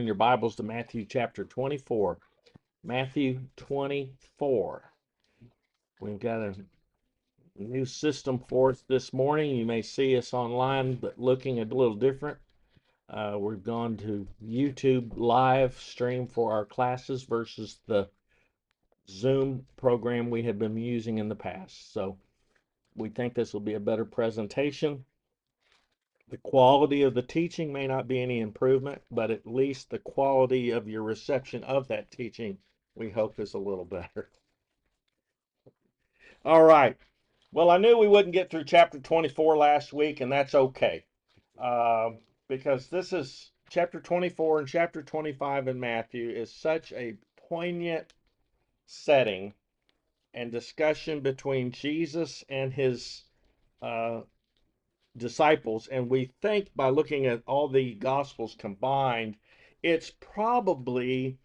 In your Bibles to Matthew chapter 24. Matthew 24. We've got a new system for us this morning. You may see us online, but looking a little different. We've gone to YouTube live stream for our classes versus the Zoom program we have been using in the past. So we think this will be a better presentation. The quality of the teaching may not be any improvement, but at least the quality of your reception of that teaching, we hope, is a little better. All right. Well, I knew we wouldn't get through chapter 24 last week, and that's okay. Uh, because this is chapter 24 and chapter 25 in Matthew is such a poignant setting and discussion between Jesus and his uh, disciples. And we think by looking at all the gospels combined, it's probably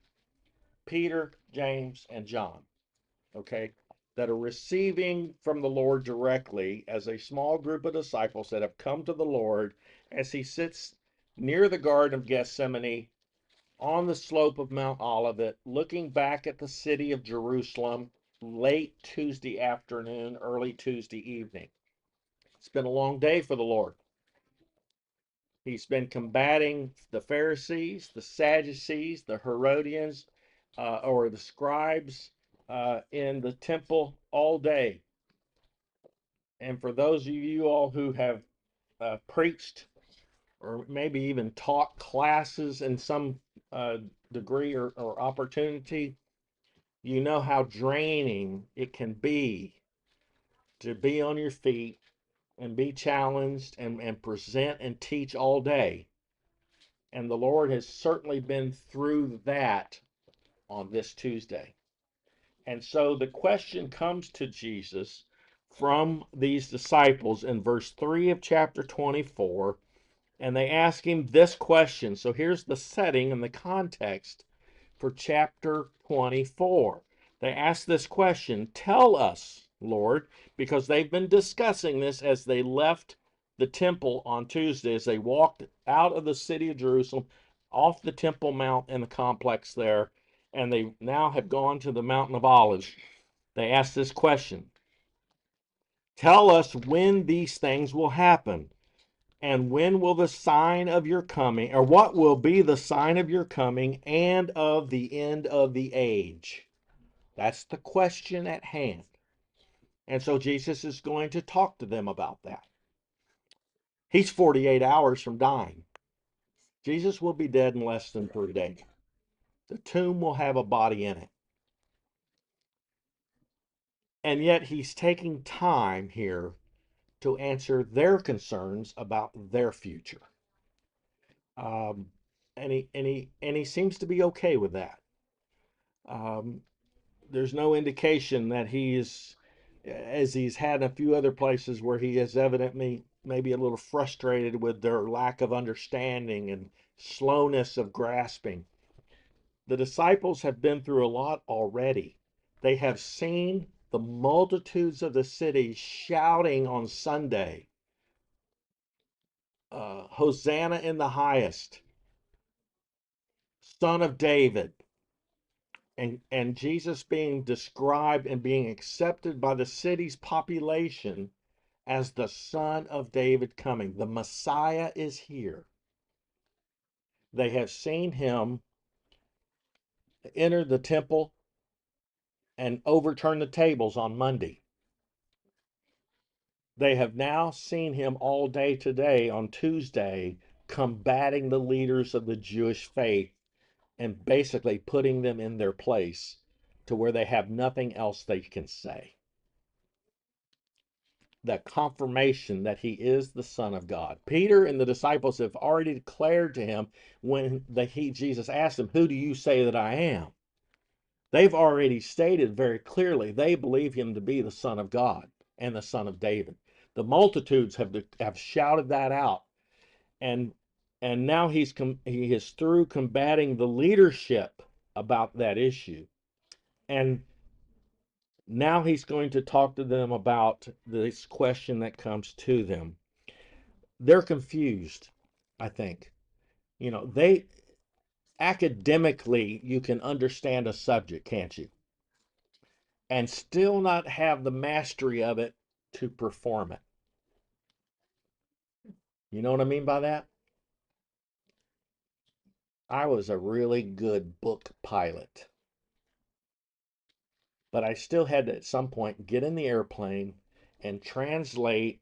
Peter, James, and John, okay, that are receiving from the Lord directly as a small group of disciples that have come to the Lord as he sits near the Garden of Gethsemane on the slope of Mount Olivet, looking back at the city of Jerusalem late Tuesday afternoon, early Tuesday evening. It's been a long day for the Lord. He's been combating the Pharisees, the Sadducees, the Herodians, or the scribes in the temple all day. And for those of you all who have preached or maybe even taught classes in some degree or opportunity, you know how draining it can be to be on your feet and be challenged and present and teach all day. And the Lord has certainly been through that on this Tuesday. And so the question comes to Jesus from these disciples in verse 3 of chapter 24, and they ask him this question. So here's the setting and the context for chapter 24. They ask this question, "Tell us, Lord," because they've been discussing this as they left the temple on Tuesday, as they walked out of the city of Jerusalem, off the Temple Mount and the complex there, and they now have gone to the Mountain of Olives. They ask this question, "Tell us when these things will happen, and when will the sign of your coming, or what will be the sign of your coming and of the end of the age?" That's the question at hand. And so Jesus is going to talk to them about that. He's 48 hours from dying. Jesus will be dead in less than 3 days. The tomb will have a body in it. And yet he's taking time here to answer their concerns about their future. Um, and he seems to be okay with that. Um, there's no indication that he is, as he's had a few other places where he is evidently maybe a little frustrated with their lack of understanding and slowness of grasping. The disciples have been through a lot already. They have seen the multitudes of the city shouting on Sunday, Hosanna in the highest, Son of David. And Jesus being described and being accepted by the city's population as the Son of David coming. The Messiah is here. They have seen him enter the temple and overturn the tables on Monday. They have now seen him all day today on Tuesday combating the leaders of the Jewish faith and basically putting them in their place to where they have nothing else they can say. The confirmation that he is the Son of God. Peter and the disciples have already declared to him when Jesus asked them, "Who do you say that I am?" They've already stated very clearly they believe him to be the Son of God and the Son of David. The multitudes have shouted that out, and now he is through combating the leadership about that issue, and now he's going to talk to them about this question that comes to them. They're confused, I think. You know, academically you can understand a subject, can't you? And still not have the mastery of it to perform it. You know what I mean by that? I was a really good book pilot, but I still had to at some point get in the airplane and translate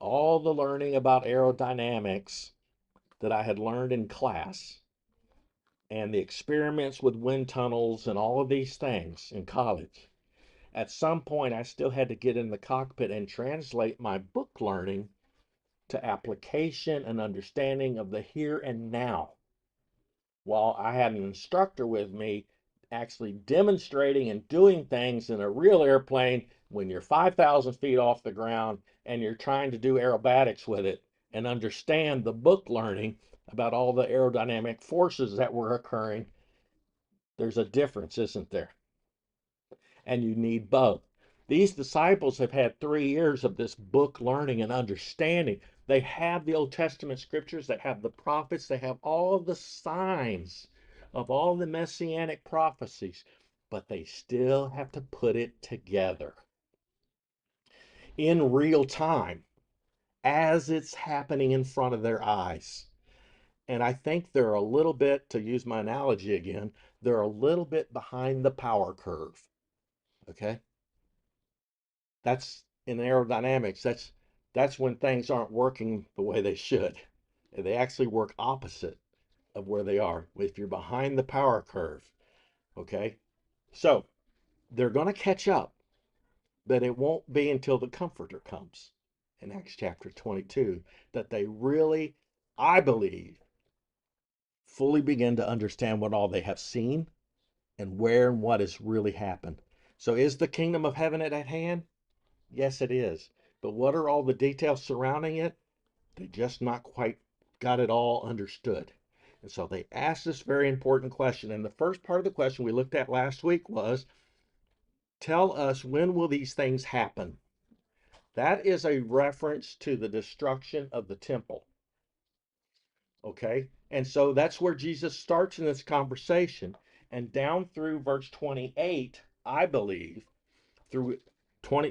all the learning about aerodynamics that I had learned in class and the experiments with wind tunnels and all of these things in college. At some point, I still had to get in the cockpit and translate my book learning to application and understanding of the here and now, while I had an instructor with me actually demonstrating and doing things in a real airplane when you're 5,000 feet off the ground and you're trying to do aerobatics with it and understand the book learning about all the aerodynamic forces that were occurring. There's a difference, isn't there? And you need both. These disciples have had 3 years of this book learning and understanding. They have the Old Testament scriptures, they have the prophets, they have all the signs of all the messianic prophecies, but they still have to put it together in real time as it's happening in front of their eyes. And I think they're a little bit, to use my analogy again, they're a little bit behind the power curve. Okay? That's in aerodynamics. That's when things aren't working the way they should. They actually work opposite of where they are. If you're behind the power curve, okay? So they're going to catch up, but it won't be until the Comforter comes in Acts chapter 22 that they really, I believe, fully begin to understand what all they have seen and where and what has really happened. So is the kingdom of heaven at hand? Yes, it is. But what are all the details surrounding it? They just not quite got it all understood. And so they asked this very important question. And the first part of the question we looked at last week was, tell us, when will these things happen? That is a reference to the destruction of the temple. Okay? And so that's where Jesus starts in this conversation. And down through verse 28, I believe, through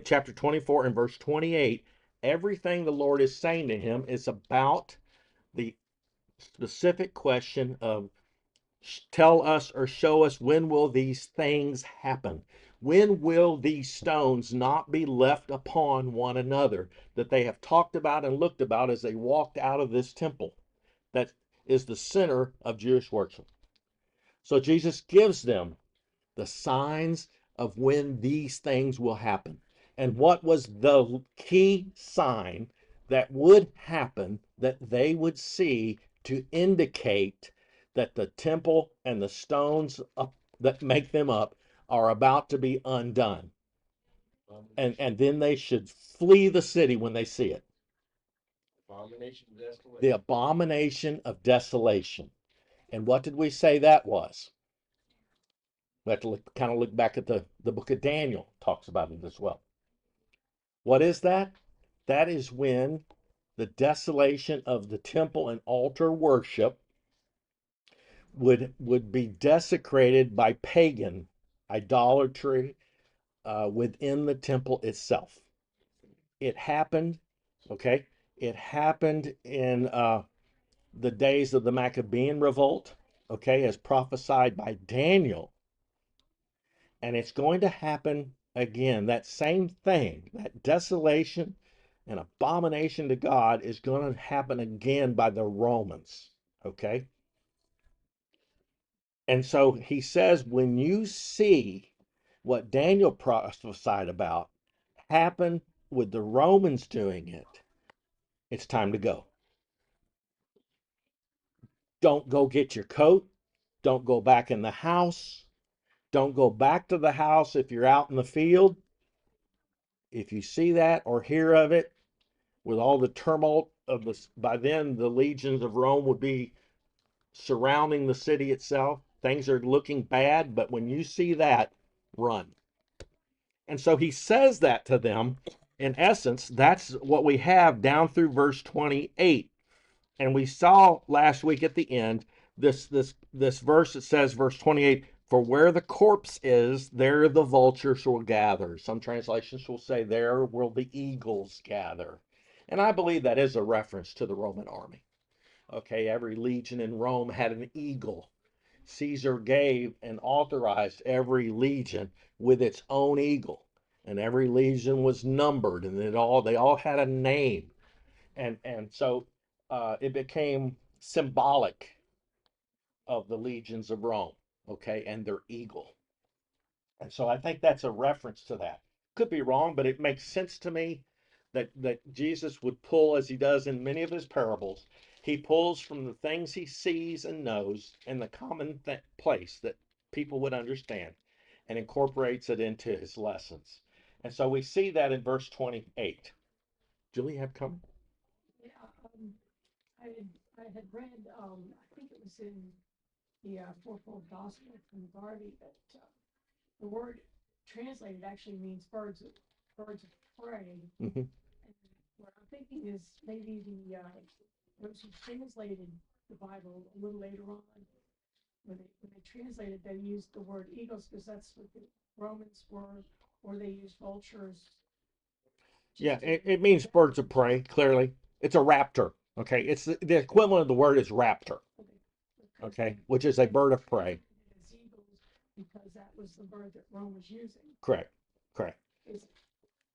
chapter 24 and verse 28, everything the Lord is saying to him is about the specific question of, tell us or show us, when will these things happen? When will these stones not be left upon one another that they have talked about and looked about as they walked out of this temple that is the center of Jewish worship? So Jesus gives them the signs of when these things will happen. And what was the key sign that would happen that they would see to indicate that the temple and the stones that make them up are about to be undone? And then they should flee the city when they see it. The abomination of desolation. And what did we say that was? We have to kind of look back at the book of Daniel, talks about it as well. What is that? That is when the desolation of the temple and altar worship would be desecrated by pagan idolatry within the temple itself. It happened, okay? It happened in the days of the Maccabean revolt, okay, as prophesied by Daniel. And it's going to happen again. That same thing, that desolation and abomination to God, is going to happen again by the Romans. Okay? And so he says, when you see what Daniel prophesied about happen with the Romans doing it, it's time to go. Don't go get your coat. Don't go back in the house. Don't go back to the house if you're out in the field. If you see that or hear of it, with all the tumult of this, by then the legions of Rome would be surrounding the city itself. Things are looking bad, but when you see that, run. And so he says that to them. In essence, that's what we have down through verse 28. And we saw last week at the end this verse, it says, verse 28, for where the corpse is, there the vultures will gather. Some translations will say, there will the eagles gather. And I believe that is a reference to the Roman army. Okay, every legion in Rome had an eagle. Caesar gave and authorized every legion with its own eagle, and every legion was numbered, and they all had a name, and so it became symbolic of the legions of Rome, okay, and their eagle. And so I think that's a reference to that. Could be wrong, but it makes sense to me that Jesus would pull, as he does in many of his parables, he pulls from the things he sees and knows in the common place that people would understand and incorporates it into his lessons. And so we see that in verse 28. Julie, have come? Yeah, I had, I had read, I think it was in the fourfold gospel from Garvey that the word translated actually means birds of prey. Mm-hmm. And what I'm thinking is maybe those who translated the Bible a little later on, when they translated, they used the word eagles because that's what the Romans were, or they used vultures. Yeah, it means birds of prey, clearly. It's a raptor. Okay, it's the equivalent of the word is raptor. Okay, which is a bird of prey. As eagles because that was the bird that Rome was using. Correct. Correct. Is it?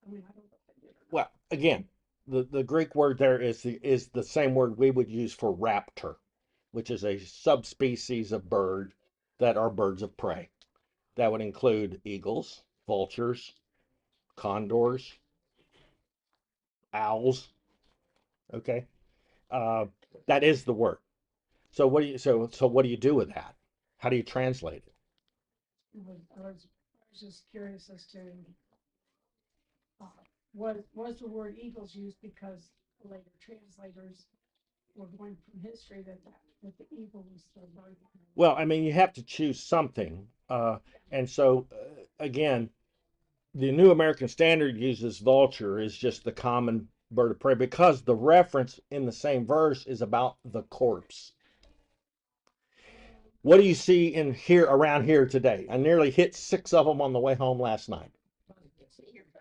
I mean, I don't know if they did or not. Well, again, the Greek word there is the same word we would use for raptor, which is a subspecies of bird that are birds of prey. That would include eagles, vultures, condors, owls. Okay, uh, that is the word. So what do you do with that? How do you translate it? I was just curious as to uh, was the word eagles used because later translators were going from history that the eagle was the bird. Well, I mean, you have to choose something, and so again, the New American Standard uses vulture as just the common bird of prey because the reference in the same verse is about the corpse. What do you see in here around here today? I nearly hit 6 of them on the way home last night.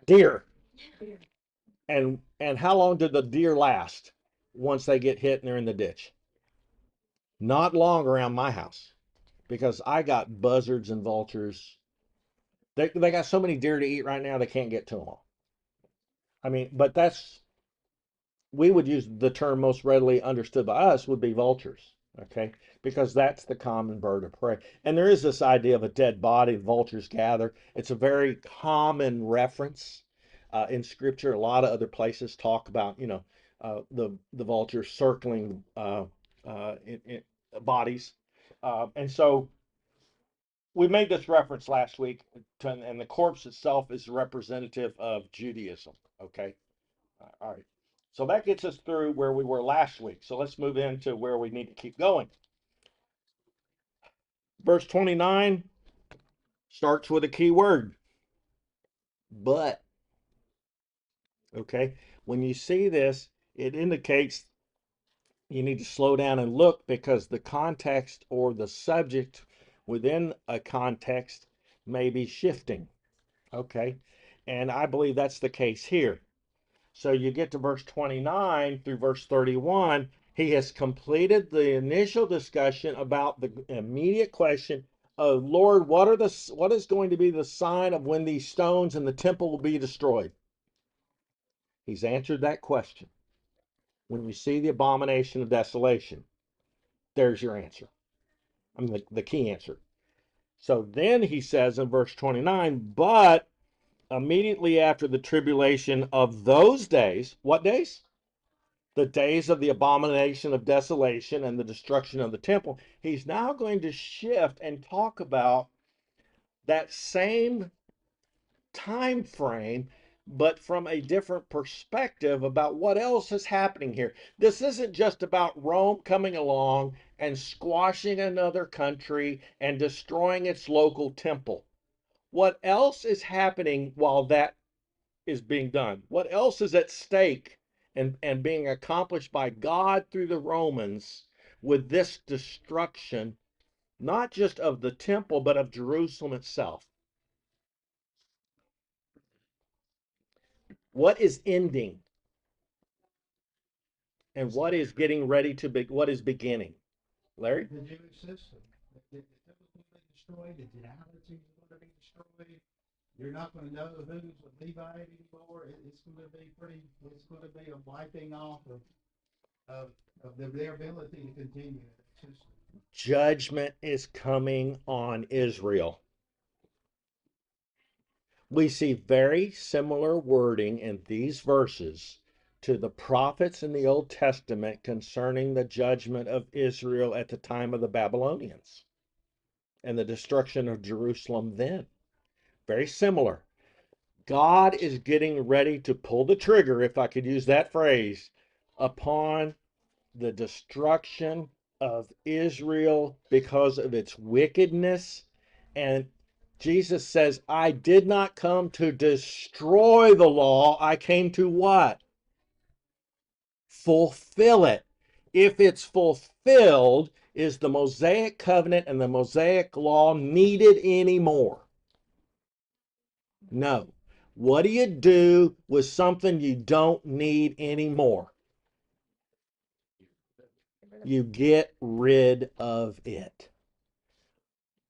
Deer. And how long did the deer last once they get hit and they're in the ditch? Not long around my house because I got buzzards and vultures. They got so many deer to eat right now they can't get to them all. I mean, but that's we would use the term most readily understood by us would be vultures, okay? Because that's the common bird of prey. And there is this idea of a dead body, vultures gather. It's a very common reference in scripture. A lot of other places talk about, the vultures circling in bodies. And so we made this reference last week, and the corpse itself is representative of Judaism, okay? All right. So that gets us through where we were last week. So let's move into where we need to keep going. Verse 29 starts with a key word, but. Okay. When you see this, it indicates you need to slow down and look because the context or the subject within a context may be shifting. Okay. And I believe that's the case here. So you get to verse 29 through verse 31. He has completed the initial discussion about the immediate question of Lord, what is going to be the sign of when these stones in the temple will be destroyed? He's answered that question. When you see the abomination of desolation, there's your answer. I mean the key answer. So then he says in verse 29, but immediately after the tribulation of those days, what days? The days of the abomination of desolation and the destruction of the temple, he's now going to shift and talk about that same time frame, but from a different perspective about what else is happening here. This isn't just about Rome coming along and squashing another country and destroying its local temple. What else is happening while that is being done? What else is at stake and being accomplished by God through the Romans with this destruction, not just of the temple, but of Jerusalem itself. What is ending and what is getting ready to be, what is beginning? Larry? The Jewish system. The temple will be destroyed. The genealogies are going to be destroyed. You're not going to know who's a Levite anymore. It's going to be pretty. It's going to be a wiping off of their ability to continue that system. Judgment is coming on Israel. We see very similar wording in these verses to the prophets in the Old Testament concerning the judgment of Israel at the time of the Babylonians and the destruction of Jerusalem then. Very similar. God is getting ready to pull the trigger, if I could use that phrase, upon the destruction of Israel because of its wickedness. And Jesus says, I did not come to destroy the law. I came to what? Fulfill it. If it's fulfilled, is the Mosaic covenant and the Mosaic law needed anymore? No. What do you do with something you don't need anymore? You get rid of it.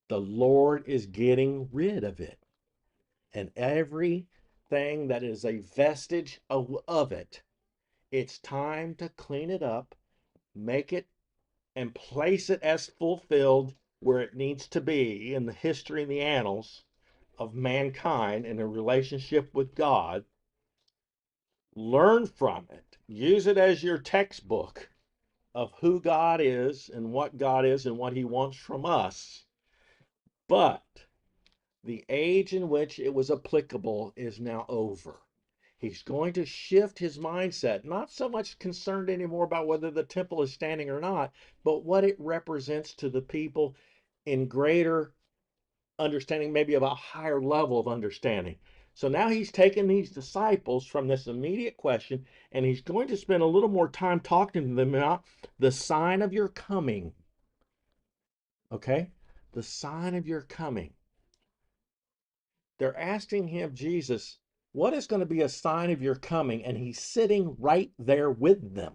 The Lord is getting rid of it. And everything that is a vestige of it, it's time to clean it up, make it, and place it as fulfilled where it needs to be in the history and the annals of mankind in a relationship with God. Learn from it. Use it as your textbook of who God is and what He wants from us. But the age in which it was applicable is now over. He's going to shift his mindset, not so much concerned anymore about whether the temple is standing or not, but what it represents to the people in greater understanding, maybe of a higher level of understanding. So now he's taken these disciples from this immediate question, and he's going to spend a little more time talking to them about the sign of your coming. Okay? The sign of your coming. They're asking him, Jesus, what is going to be a sign of your coming? And he's sitting right there with them.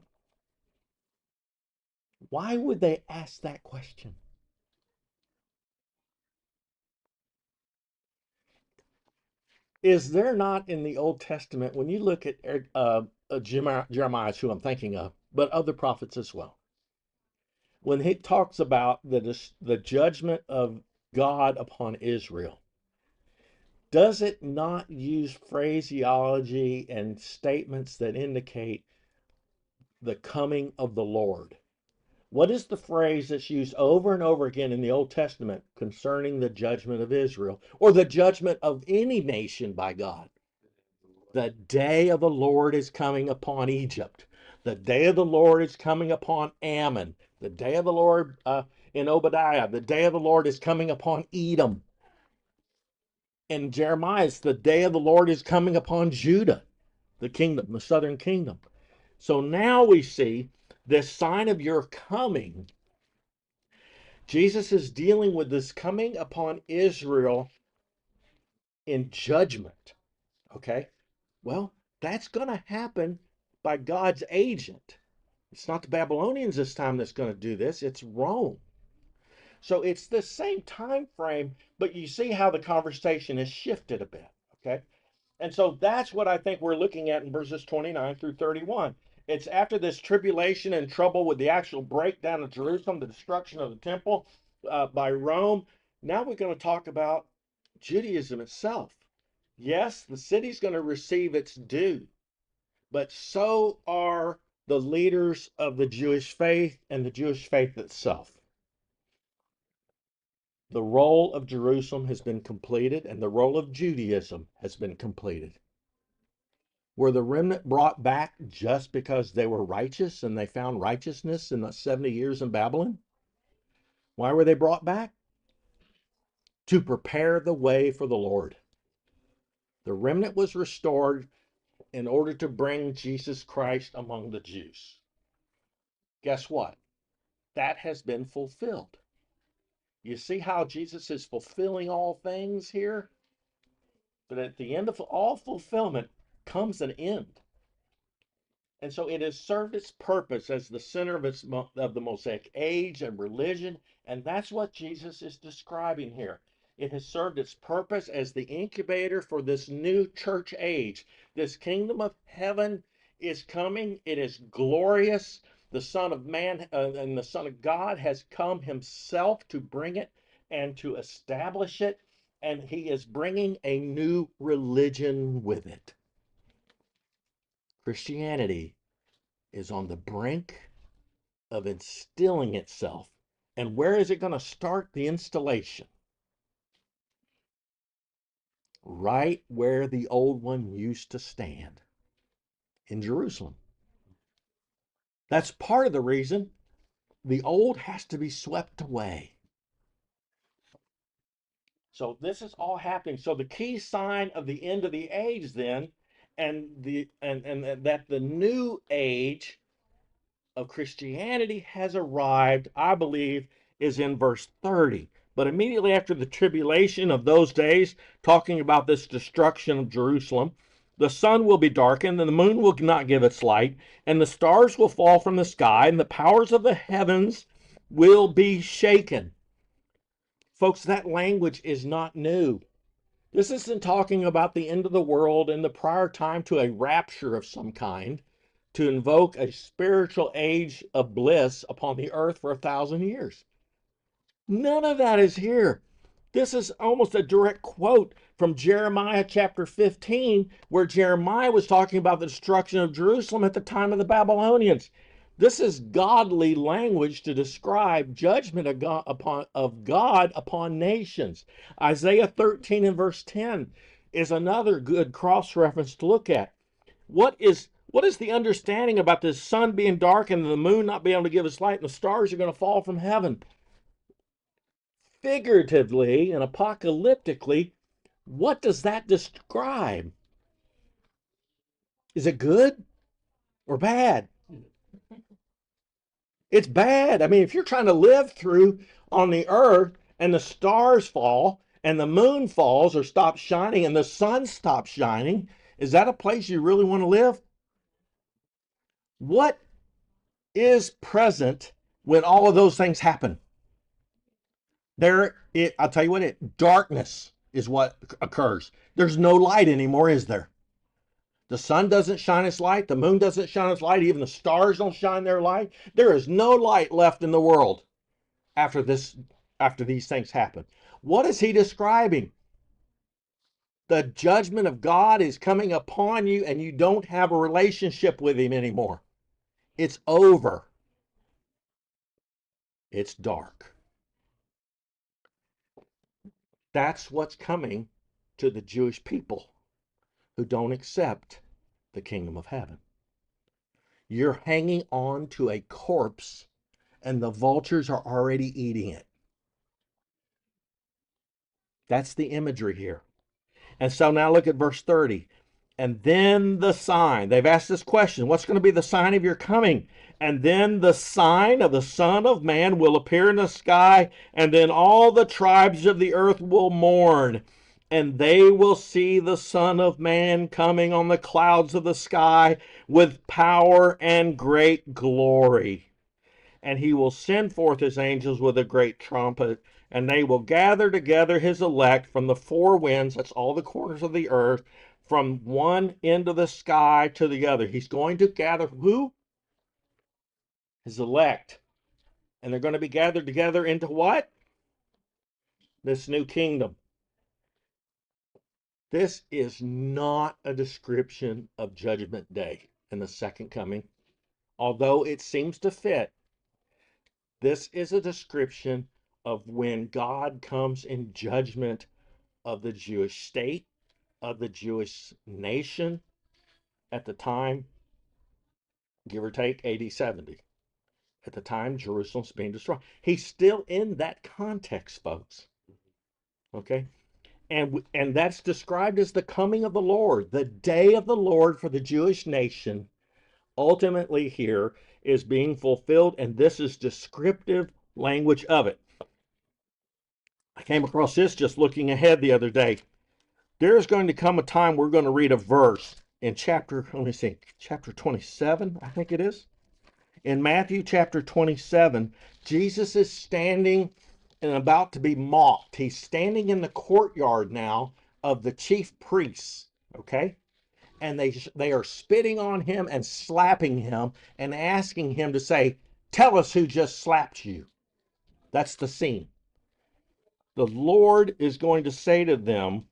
Why would they ask that question? Is there not in the Old Testament, when you look at Jeremiah, who I'm thinking of, but other prophets as well, when he talks about the judgment of God upon Israel, does it not use phraseology and statements that indicate the coming of the Lord? What is the phrase that's used over and over again in the Old Testament concerning the judgment of Israel or the judgment of any nation by God? The day of the Lord is coming upon Egypt. The day of the Lord is coming upon Ammon. The day of the Lord in Obadiah. The day of the Lord is coming upon Edom. In Jeremiah, it's the day of the Lord is coming upon Judah, the kingdom, the southern kingdom. So now we see this sign of your coming. Jesus is dealing with this coming upon Israel in judgment. Okay? Well, that's going to happen by God's agent. It's not the Babylonians this time that's going to do this, it's Rome. So it's the same time frame, but you see how the conversation has shifted a bit. Okay? And so that's what I think we're looking at in verses 29 through 31. It's after this tribulation and trouble with the actual breakdown of Jerusalem, the destruction of the temple by Rome. Now we're going to talk about Judaism itself. Yes, the city's going to receive its due, but so are the leaders of the Jewish faith and the Jewish faith itself. The role of Jerusalem has been completed, and the role of Judaism has been completed. Were the remnant brought back just because they were righteous and they found righteousness in the 70 years in Babylon? Why were they brought back? To prepare the way for the Lord. The remnant was restored in order to bring Jesus Christ among the Jews. Guess what? that has been fulfilled. You see how Jesus is fulfilling all things here? But at the end of all fulfillment comes an end. And so it has served its purpose as the center of the Mosaic age and religion. And that's what Jesus is describing here. It has served its purpose as the incubator for this new church age. This kingdom of heaven is coming. It is glorious. The Son of Man and the Son of God has come himself to bring it and to establish it. And he is bringing a new religion with it. Christianity is on the brink of instilling itself. And where is it going to start the installation? Right where the old one used to stand, in Jerusalem. That's part of the reason the old has to be swept away. So this is all happening. So the key sign of the end of the age then, and that the new age of Christianity has arrived, I believe, is in verse 30. But immediately after the tribulation of those days, talking about this destruction of Jerusalem, the sun will be darkened, and the moon will not give its light, and the stars will fall from the sky, and the powers of the heavens will be shaken. Folks, that language is not new. This isn't talking about the end of the world in the prior time to a rapture of some kind, to invoke a spiritual age of bliss upon the earth for 1,000 years. None of that is here. This is almost a direct quote from Jeremiah chapter 15, where Jeremiah was talking about the destruction of Jerusalem at the time of the Babylonians. This is godly language to describe judgment of God upon nations. Isaiah 13 and verse 10 is another good cross reference to look at. What is the understanding about the sun being dark and the moon not being able to give its light and the stars are going to fall from heaven? Figuratively and apocalyptically, what does that describe? Is it good or bad? It's bad. I mean, if you're trying to live through on the earth and the stars fall and the moon falls or stops shining and the sun stops shining, is that a place you really want to live? What is present when all of those things happen? I'll tell you what, darkness is what occurs. There's no light anymore, is there? The sun doesn't shine its light. The moon doesn't shine its light. Even the stars don't shine their light. There is no light left in the world after these things happen. What is he describing? The judgment of God is coming upon you and you don't have a relationship with him anymore. It's over. It's dark. That's what's coming to the Jewish people who don't accept the kingdom of heaven. You're hanging on to a corpse and the vultures are already eating it. That's the imagery here. And so now look at verse 30. And then the sign. They've asked this question, what's going to be the sign of your coming? And then the sign of the Son of Man will appear in the sky, and then all the tribes of the earth will mourn, and they will see the Son of Man coming on the clouds of the sky with power and great glory. And he will send forth his angels with a great trumpet, and they will gather together his elect from the four winds, that's all the corners of the earth, from one end of the sky to the other. He's going to gather who? His elect. And they're going to be gathered together into what? This new kingdom. This is not a description of Judgment Day and the second coming, although it seems to fit. This is a description of when God comes in judgment of the Jewish state, of the Jewish nation at the time, give or take, AD 70. At the time Jerusalem's being destroyed. He's still in that context, folks. Okay? And that's described as the coming of the Lord, the day of the Lord for the Jewish nation, ultimately here is being fulfilled, and this is descriptive language of it. I came across this just looking ahead the other day. There's going to come a time we're going to read a verse in chapter 27, I think it is. In Matthew chapter 27, Jesus is standing and about to be mocked. He's standing in the courtyard now of the chief priests, okay? And they are spitting on him and slapping him and asking him to say, "Tell us who just slapped you." That's the scene. The Lord is going to say to them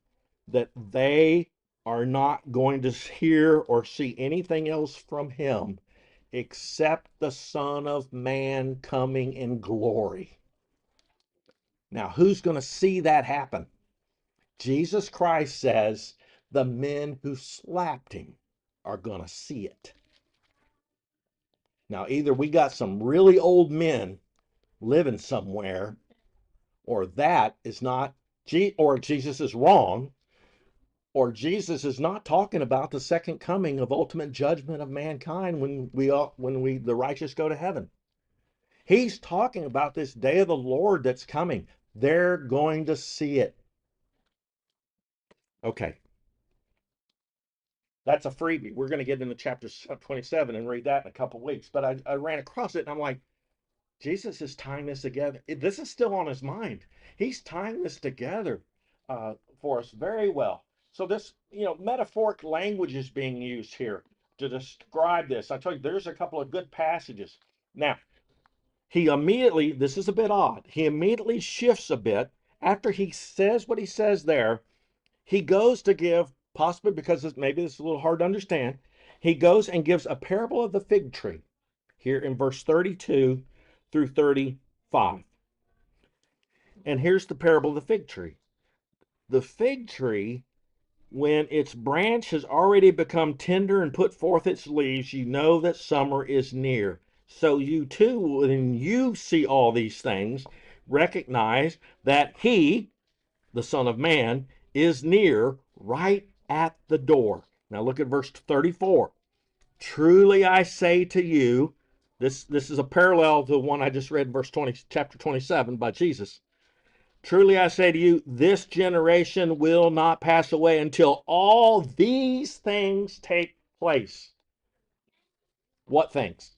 that they are not going to hear or see anything else from him except the Son of Man coming in glory. Now, who's going to see that happen? Jesus Christ says the men who slapped him are going to see it. Now, either we got some really old men living somewhere, or that is not, or Jesus is wrong, or Jesus is not talking about the second coming of ultimate judgment of mankind when the righteous go to heaven. He's talking about this day of the Lord that's coming. They're going to see it. Okay, that's a freebie. We're going to get into chapter 27 and read that in a couple weeks. But I ran across it and I'm like, Jesus is tying this together. This is still on his mind. He's tying this together for us very well. So this, metaphoric language is being used here to describe this. I told you there's a couple of good passages. Now, this is a bit odd. He immediately shifts a bit after he says what he says there. He goes to give, possibly because maybe this is a little hard to understand, he goes and gives a parable of the fig tree here in verse 32 through 35. And here's the parable of the fig tree. The fig tree, when its branch has already become tender and put forth its leaves, you know that summer is near. So you too, when you see all these things, recognize that he, the Son of Man, is near, right at the door. Now look at verse 34. Truly I say to you, this is a parallel to the one I just read in chapter 27 by Jesus. Truly I say to you, this generation will not pass away until all these things take place. What things?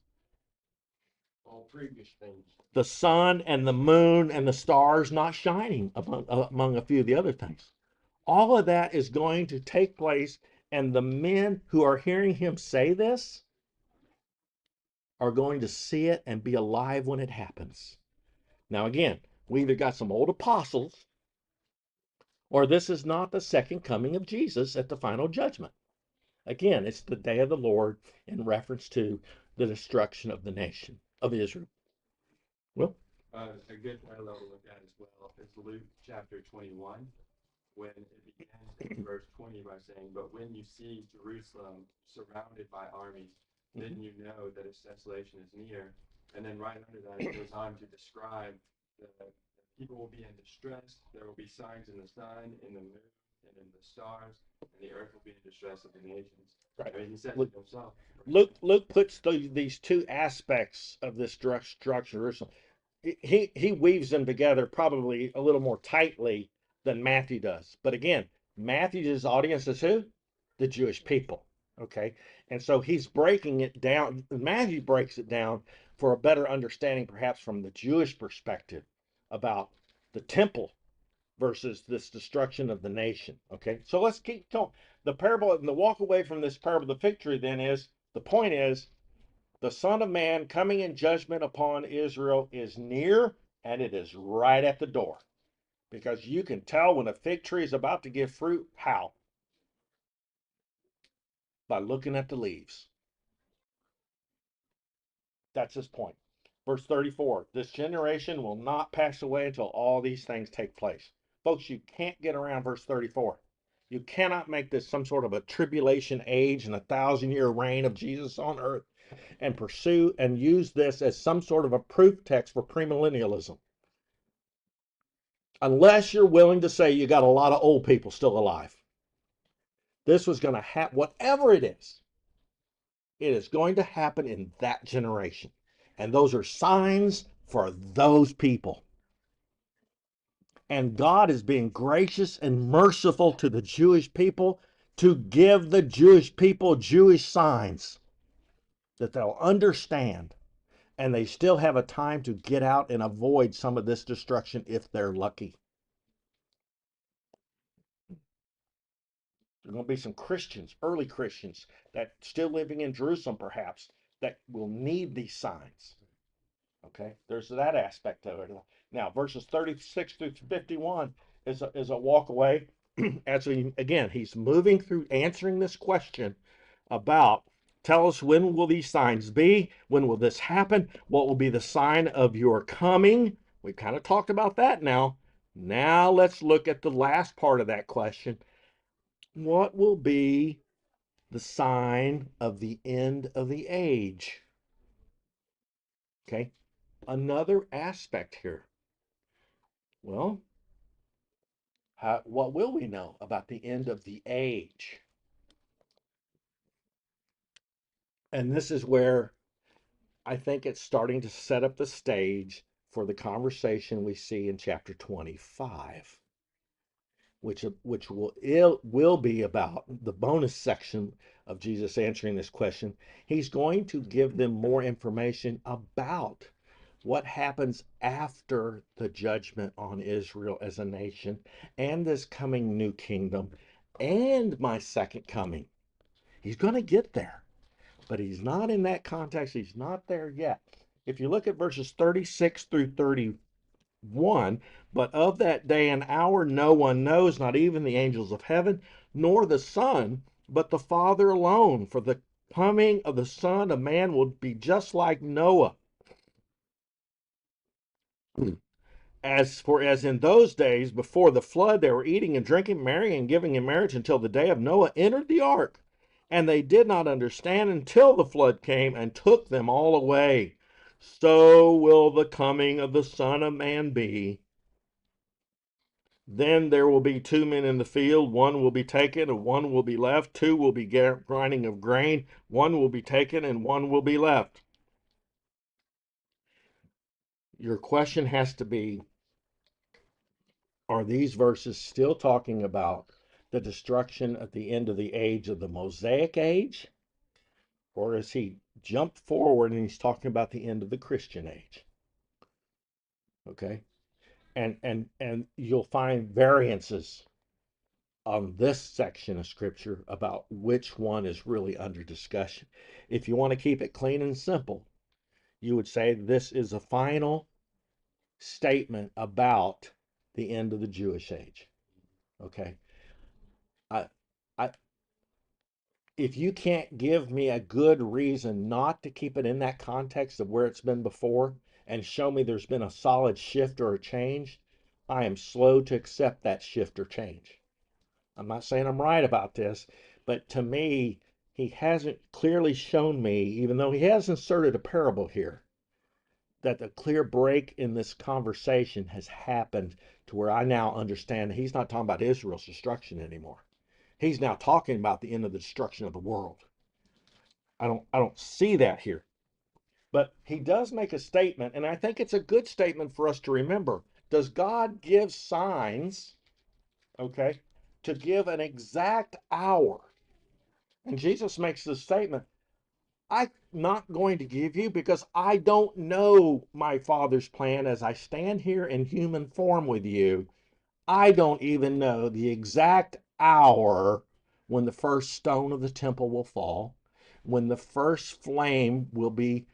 All previous things. The sun and the moon and the stars not shining among a few of the other things. All of that is going to take place, and the men who are hearing him say this are going to see it and be alive when it happens. Now, again, we either got some old apostles, or this is not the second coming of Jesus at the final judgment. Again, it's the day of the Lord in reference to the destruction of the nation of Israel. Well, a good parallel to look at as well is Luke chapter 21, when it begins in verse 20 by saying, "But when you see Jerusalem surrounded by armies, then you know that its desolation is near." And then right under that, it goes on to describe the people will be in distress. There will be signs in the sun, in the moon, and in the stars, and the earth will be in distress of the nations. right. I mean, he says Luke, it himself. Luke puts these two aspects of this destruction of Jerusalem. He weaves them together probably a little more tightly than Matthew does. But again, Matthew's audience is who? The Jewish people. Okay. And so he's breaking it down. Matthew breaks it down for a better understanding, perhaps from the Jewish perspective, about the temple versus this destruction of the nation. Okay. So let's keep going. The parable and the walk away from this parable of the fig tree then is the point is the Son of Man coming in judgment upon Israel is near, and it is right at the door. Because you can tell when a fig tree is about to give fruit. How? By looking at the leaves. That's his point. Verse 34, this generation will not pass away until all these things take place. Folks, you can't get around verse 34. You cannot make this some sort of a tribulation age and 1,000-year reign of Jesus on earth and pursue and use this as some sort of a proof text for premillennialism. Unless you're willing to say you got a lot of old people still alive. This was going to happen, whatever it is. It is going to happen in that generation. And those are signs for those people. And God is being gracious and merciful to the Jewish people to give the Jewish people Jewish signs that they'll understand. And they still have a time to get out and avoid some of this destruction if they're lucky. There are going to be some Christians, early Christians, that still living in Jerusalem perhaps, that will need these signs. Okay, there's that aspect of it. Now, verses 36 through 51 is a walk away. As he's moving through answering this question about, tell us, when will these signs be? When will this happen? What will be the sign of your coming? We've kind of talked about that now. Now let's look at the last part of that question. What will be the sign of the end of the age? Okay, another aspect here. Well, what will we know about the end of the age? And this is where I think it's starting to set up the stage for the conversation we see in chapter 25, which will be about the bonus section of Jesus answering this question. He's going to give them more information about what happens after the judgment on Israel as a nation and this coming new kingdom and my second coming. He's going to get there, but he's not in that context. He's not there yet. If you look at verses 36 through 31, but of that day and hour no one knows, not even the angels of heaven, nor the Son, but the Father alone. For the coming of the Son of Man will be just like Noah. As in those days before the flood, they were eating and drinking, marrying and giving in marriage until the day of Noah entered the ark. And they did not understand until the flood came and took them all away. So will the coming of the Son of Man be. Then there will be two men in the field, one will be taken and one will be left. Two will be grinding of grain, one will be taken and one will be left. Your question has to be, are these verses still talking about the destruction at the end of the age of the Mosaic age? Or has he jumped forward and he's talking about the end of the Christian age? Okay. And you'll find variances on this section of scripture about which one is really under discussion. If you want to keep it clean and simple, you would say this is a final statement about the end of the Jewish age. Okay. I, I, if you can't give me a good reason not to keep it in that context of where it's been before and show me there's been a solid shift or a change, I am slow to accept that shift or change. I'm not saying I'm right about this, but to me, he hasn't clearly shown me, even though he has inserted a parable here, that the clear break in this conversation has happened to where I now understand he's not talking about Israel's destruction anymore. He's now talking about the end of the destruction of the world. I don't see that here. But he does make a statement, and I think it's a good statement for us to remember. Does God give signs, okay, to give an exact hour? And Jesus makes this statement, I'm not going to give you because I don't know my Father's plan as I stand here in human form with you. I don't even know the exact hour when the first stone of the temple will fall, when the first flame will be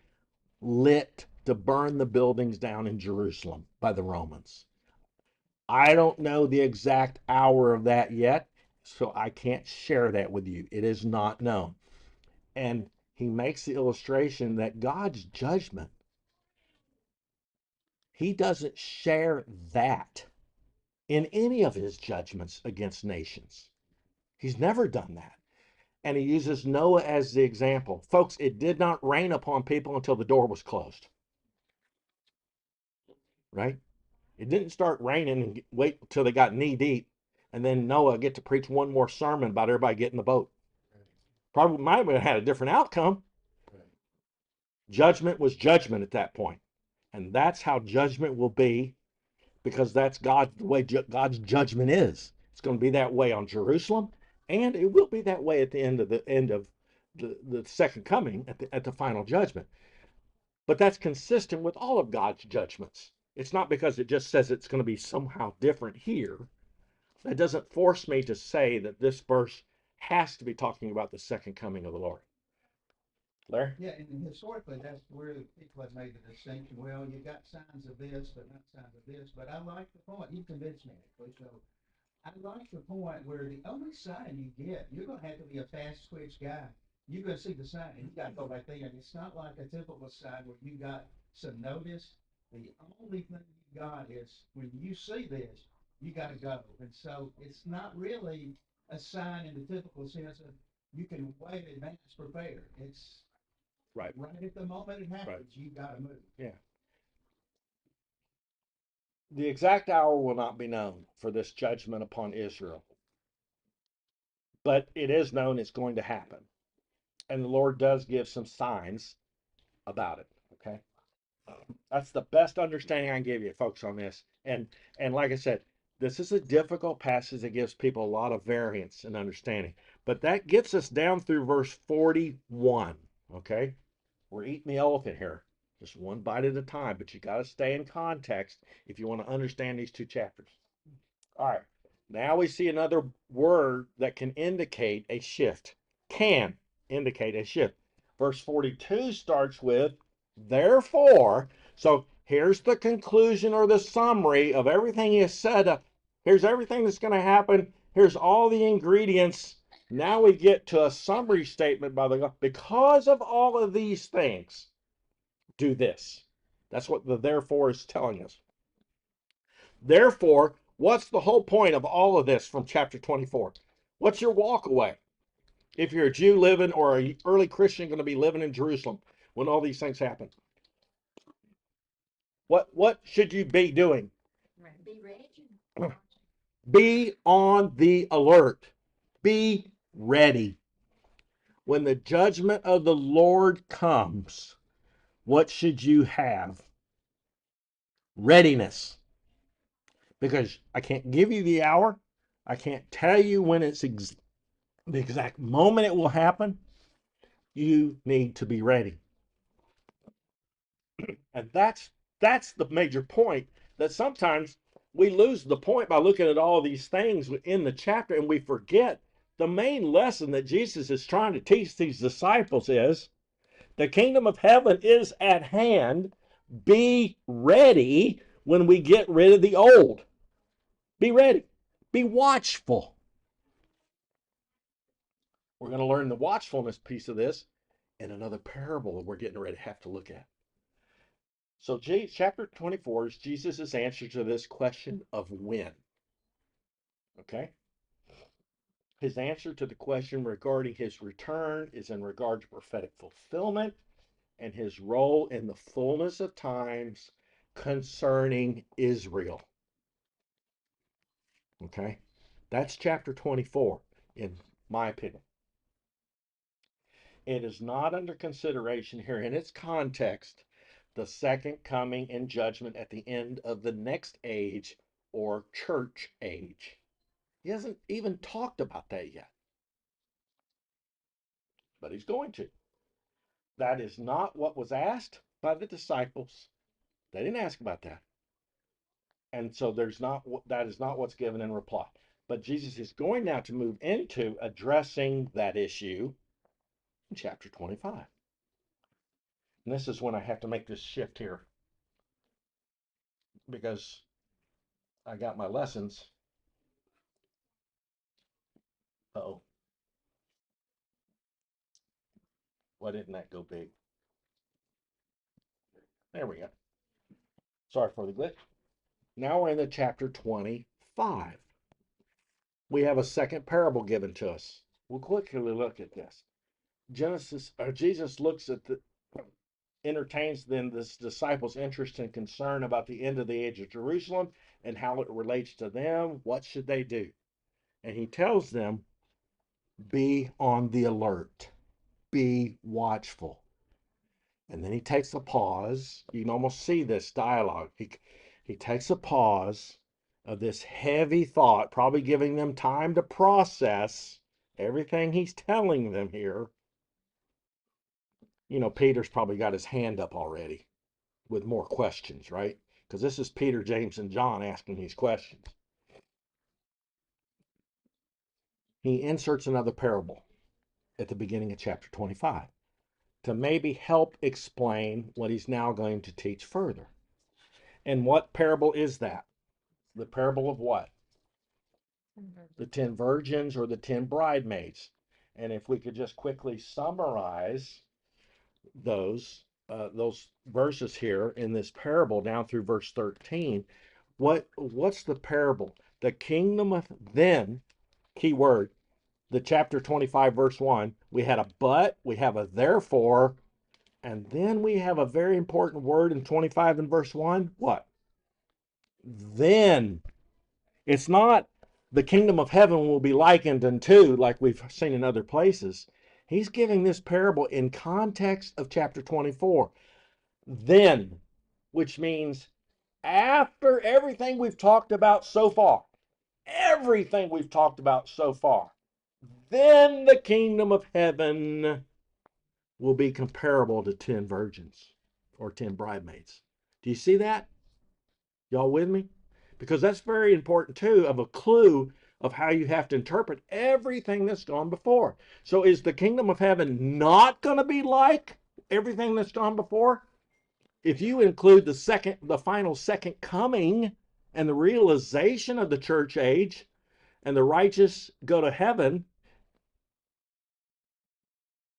lit to burn the buildings down in Jerusalem by the Romans. I don't know the exact hour of that yet, so I can't share that with you. It is not known. And he makes the illustration that God's judgment, he doesn't share that in any of his judgments against nations. He's never done that. And he uses Noah as the example. Folks, it did not rain upon people until the door was closed. Right? It didn't start raining and wait until they got knee deep, and then Noah get to preach one more sermon about everybody getting the boat. Probably might have had a different outcome, Judgment was judgment at that point. And that's how judgment will be, because that's God, the way God's judgment is. It's going to be that way on Jerusalem, and it will be that way at the end of the second coming at the final judgment. But that's consistent with all of God's judgments. It's not because it just says it's going to be somehow different here. That doesn't force me to say that this verse has to be talking about the second coming of the Lord. Larry? Yeah, and historically, that's where people have made the distinction. Well, you got signs of this, but not signs of this. But I like the point. You convinced me, actually. So I like the point where the only sign you get, you're going to have to be a fast twitch guy. You're going to see the sign, and you got to go right there. And it's not like a typical sign where you got some notice. The only thing you got is when you see this, you got to go. And so it's not really a sign in the typical sense of you can wait in advance, prepare. It's Right. right at the moment it happens, you got to move. Yeah. The exact hour will not be known for this judgment upon Israel, but it is known it's going to happen. And the Lord does give some signs about it. Okay. That's the best understanding I can give you, folks, on this. And like I said, this is a difficult passage that gives people a lot of variance in understanding. But that gets us down through verse 41. Okay. We're eating the elephant here, just one bite at a time, but you got to stay in context if you want to understand these two chapters. All right, now we see another word that can indicate a shift, can indicate a shift. Verse 42 starts with, therefore. So here's the conclusion or the summary of everything he has said. Here's everything that's going to happen. Here's all the ingredients. Now we get to a summary statement by the God. Because of all of these things, do this. That's what the therefore is telling us. Therefore, what's the whole point of all of this from chapter 24? What's your walk away? If you're a Jew living or an early Christian going to be living in Jerusalem when all these things happen, what should you be doing? Be ready. Be on the alert. Be ready. When the judgment of the Lord comes, what should you have? Readiness. Because I can't give you the hour. I can't tell you when it's the exact moment it will happen. You need to be ready. And that's the major point, that sometimes we lose the point by looking at all these things in the chapter, and we forget the main lesson that Jesus is trying to teach these disciples is the kingdom of heaven is at hand. Be ready when we get rid of the old. Be ready. Be watchful. We're going to learn the watchfulness piece of this in another parable that we're getting ready to have to look at. So chapter 24 is Jesus' answer to this question of when. Okay? His answer to the question regarding his return is in regard to prophetic fulfillment and his role in the fullness of times concerning Israel. Okay? That's chapter 24, in my opinion. It is not under consideration here in its context the second coming and judgment at the end of the next age or church age. He hasn't even talked about that yet, but he's going to. That is not what was asked by the disciples. They didn't ask about that. And so that is not what's given in reply. But Jesus is going now to move into addressing that issue in chapter 25. And this is when I have to make this shift here, because I got my lessons. Uh-oh. Why didn't that go big? There we go. Sorry for the glitch. Now we're in the chapter 25. We have a second parable given to us. We'll quickly look at this. Jesus looks at entertains then this disciples' interest and concern about the end of the age of Jerusalem and how it relates to them. What should they do? And he tells them, be on the alert, be watchful. And then he takes a pause. You can almost see this dialogue. He takes a pause of this heavy thought, probably giving them time to process everything he's telling them here. You know, Peter's probably got his hand up already with more questions, right? Because this is Peter, James, and John asking these questions. He inserts another parable at the beginning of chapter 25 to maybe help explain what he's now going to teach further. And what parable is that? The parable of what? The 10 virgins or the 10 bridesmaids. And if we could just quickly summarize those verses here in this parable down through verse 13, what's the parable? The kingdom of then, key word, the chapter 25 verse 1, we had a but, we have a therefore, and then we have a very important word in 25 and verse 1. What? Then. It's not the kingdom of heaven will be likened unto, like we've seen in other places. He's giving this parable in context of chapter 24. Then, which means after everything we've talked about so far, everything we've talked about so far, then the kingdom of heaven will be comparable to 10 virgins or 10 bridesmaids. Do you see that? Y'all with me? Because that's very important too, of a clue of how you have to interpret everything that's gone before. So is the kingdom of heaven not going to be like everything that's gone before? If you include the final second coming and the realization of the church age and the righteous go to heaven,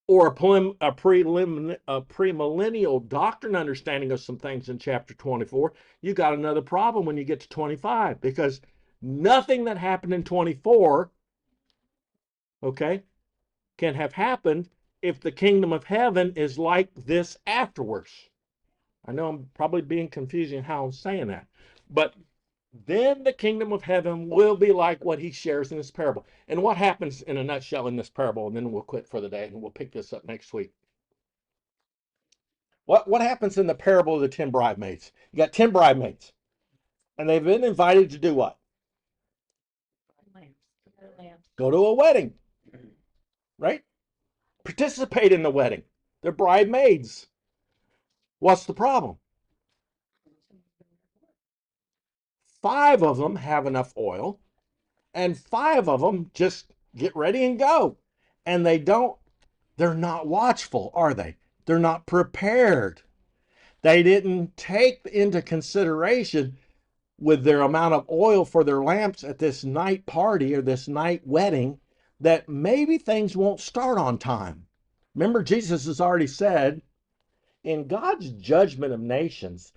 or a premillennial doctrine understanding of some things in chapter 24, you got another problem when you get to 25, because nothing that happened in 24, okay, can have happened if the kingdom of heaven is like this afterwards. I know I'm probably being confusing how I'm saying that, but then the kingdom of heaven will be like what he shares in this parable. And what happens in a nutshell in this parable, and then we'll quit for the day and we'll pick this up next week. What happens in the parable of the 10 bridesmaids? You got 10 bridesmaids, and they've been invited to do what? Go to a wedding, right? Participate in the wedding. They're bridesmaids. What's the problem? 5 of them have enough oil, and 5 of them just get ready and go. And they're not watchful, are they? They're not prepared. They didn't take into consideration with their amount of oil for their lamps at this night party or this night wedding that maybe things won't start on time. Remember, Jesus has already said, in God's judgment of nations,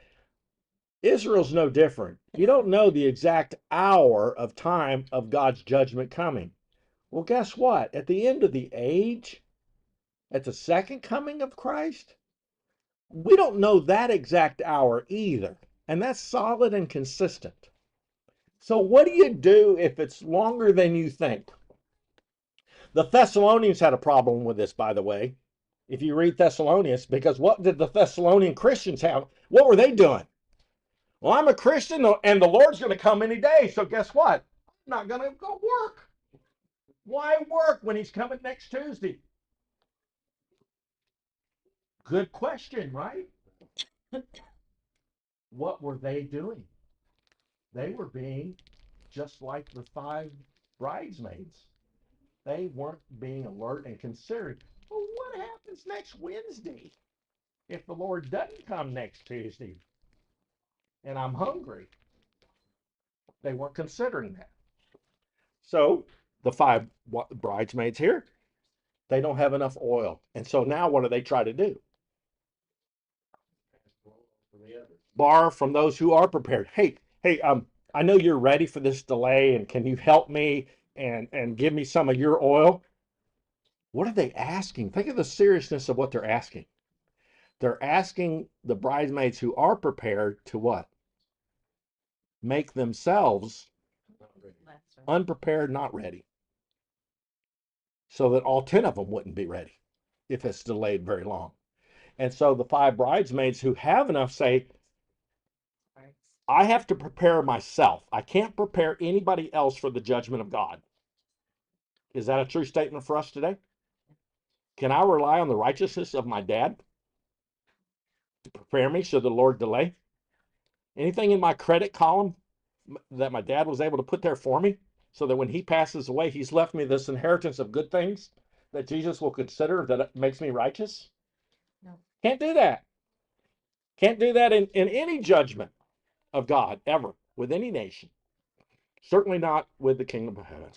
Israel's no different. You don't know the exact hour of time of God's judgment coming. Well, guess what? At the end of the age, at the second coming of Christ, we don't know that exact hour either. And that's solid and consistent. So what do you do if it's longer than you think? The Thessalonians had a problem with this, by the way. If you read Thessalonians, because what did the Thessalonian Christians have? What were they doing? Well, I'm a Christian and the Lord's going to come any day. So guess what? I'm not going to go work. Why work when he's coming next Tuesday? Good question, right? What were they doing? They were being just like the 5 bridesmaids. They weren't being alert and considering, well, what happens next Wednesday if the Lord doesn't come next Tuesday and I'm hungry? They weren't considering that. So the 5 bridesmaids here, they don't have enough oil. And so now what do they try to do? Borrow from those who are prepared. Hey, I know you're ready for this delay, and can you help me and give me some of your oil? What are they asking? Think of the seriousness of what they're asking. They're asking the bridesmaids who are prepared to what? Make themselves unprepared, not ready. So that all 10 of them wouldn't be ready if it's delayed very long. And so the 5 bridesmaids who have enough say, I have to prepare myself. I can't prepare anybody else for the judgment of God. Is that a true statement for us today? Can I rely on the righteousness of my dad to prepare me should the Lord delay? Anything in my credit column that my dad was able to put there for me so that when he passes away, he's left me this inheritance of good things that Jesus will consider that it makes me righteous? No. Can't do that. Can't do that in any judgment of God ever with any nation. Certainly not with the kingdom of heaven.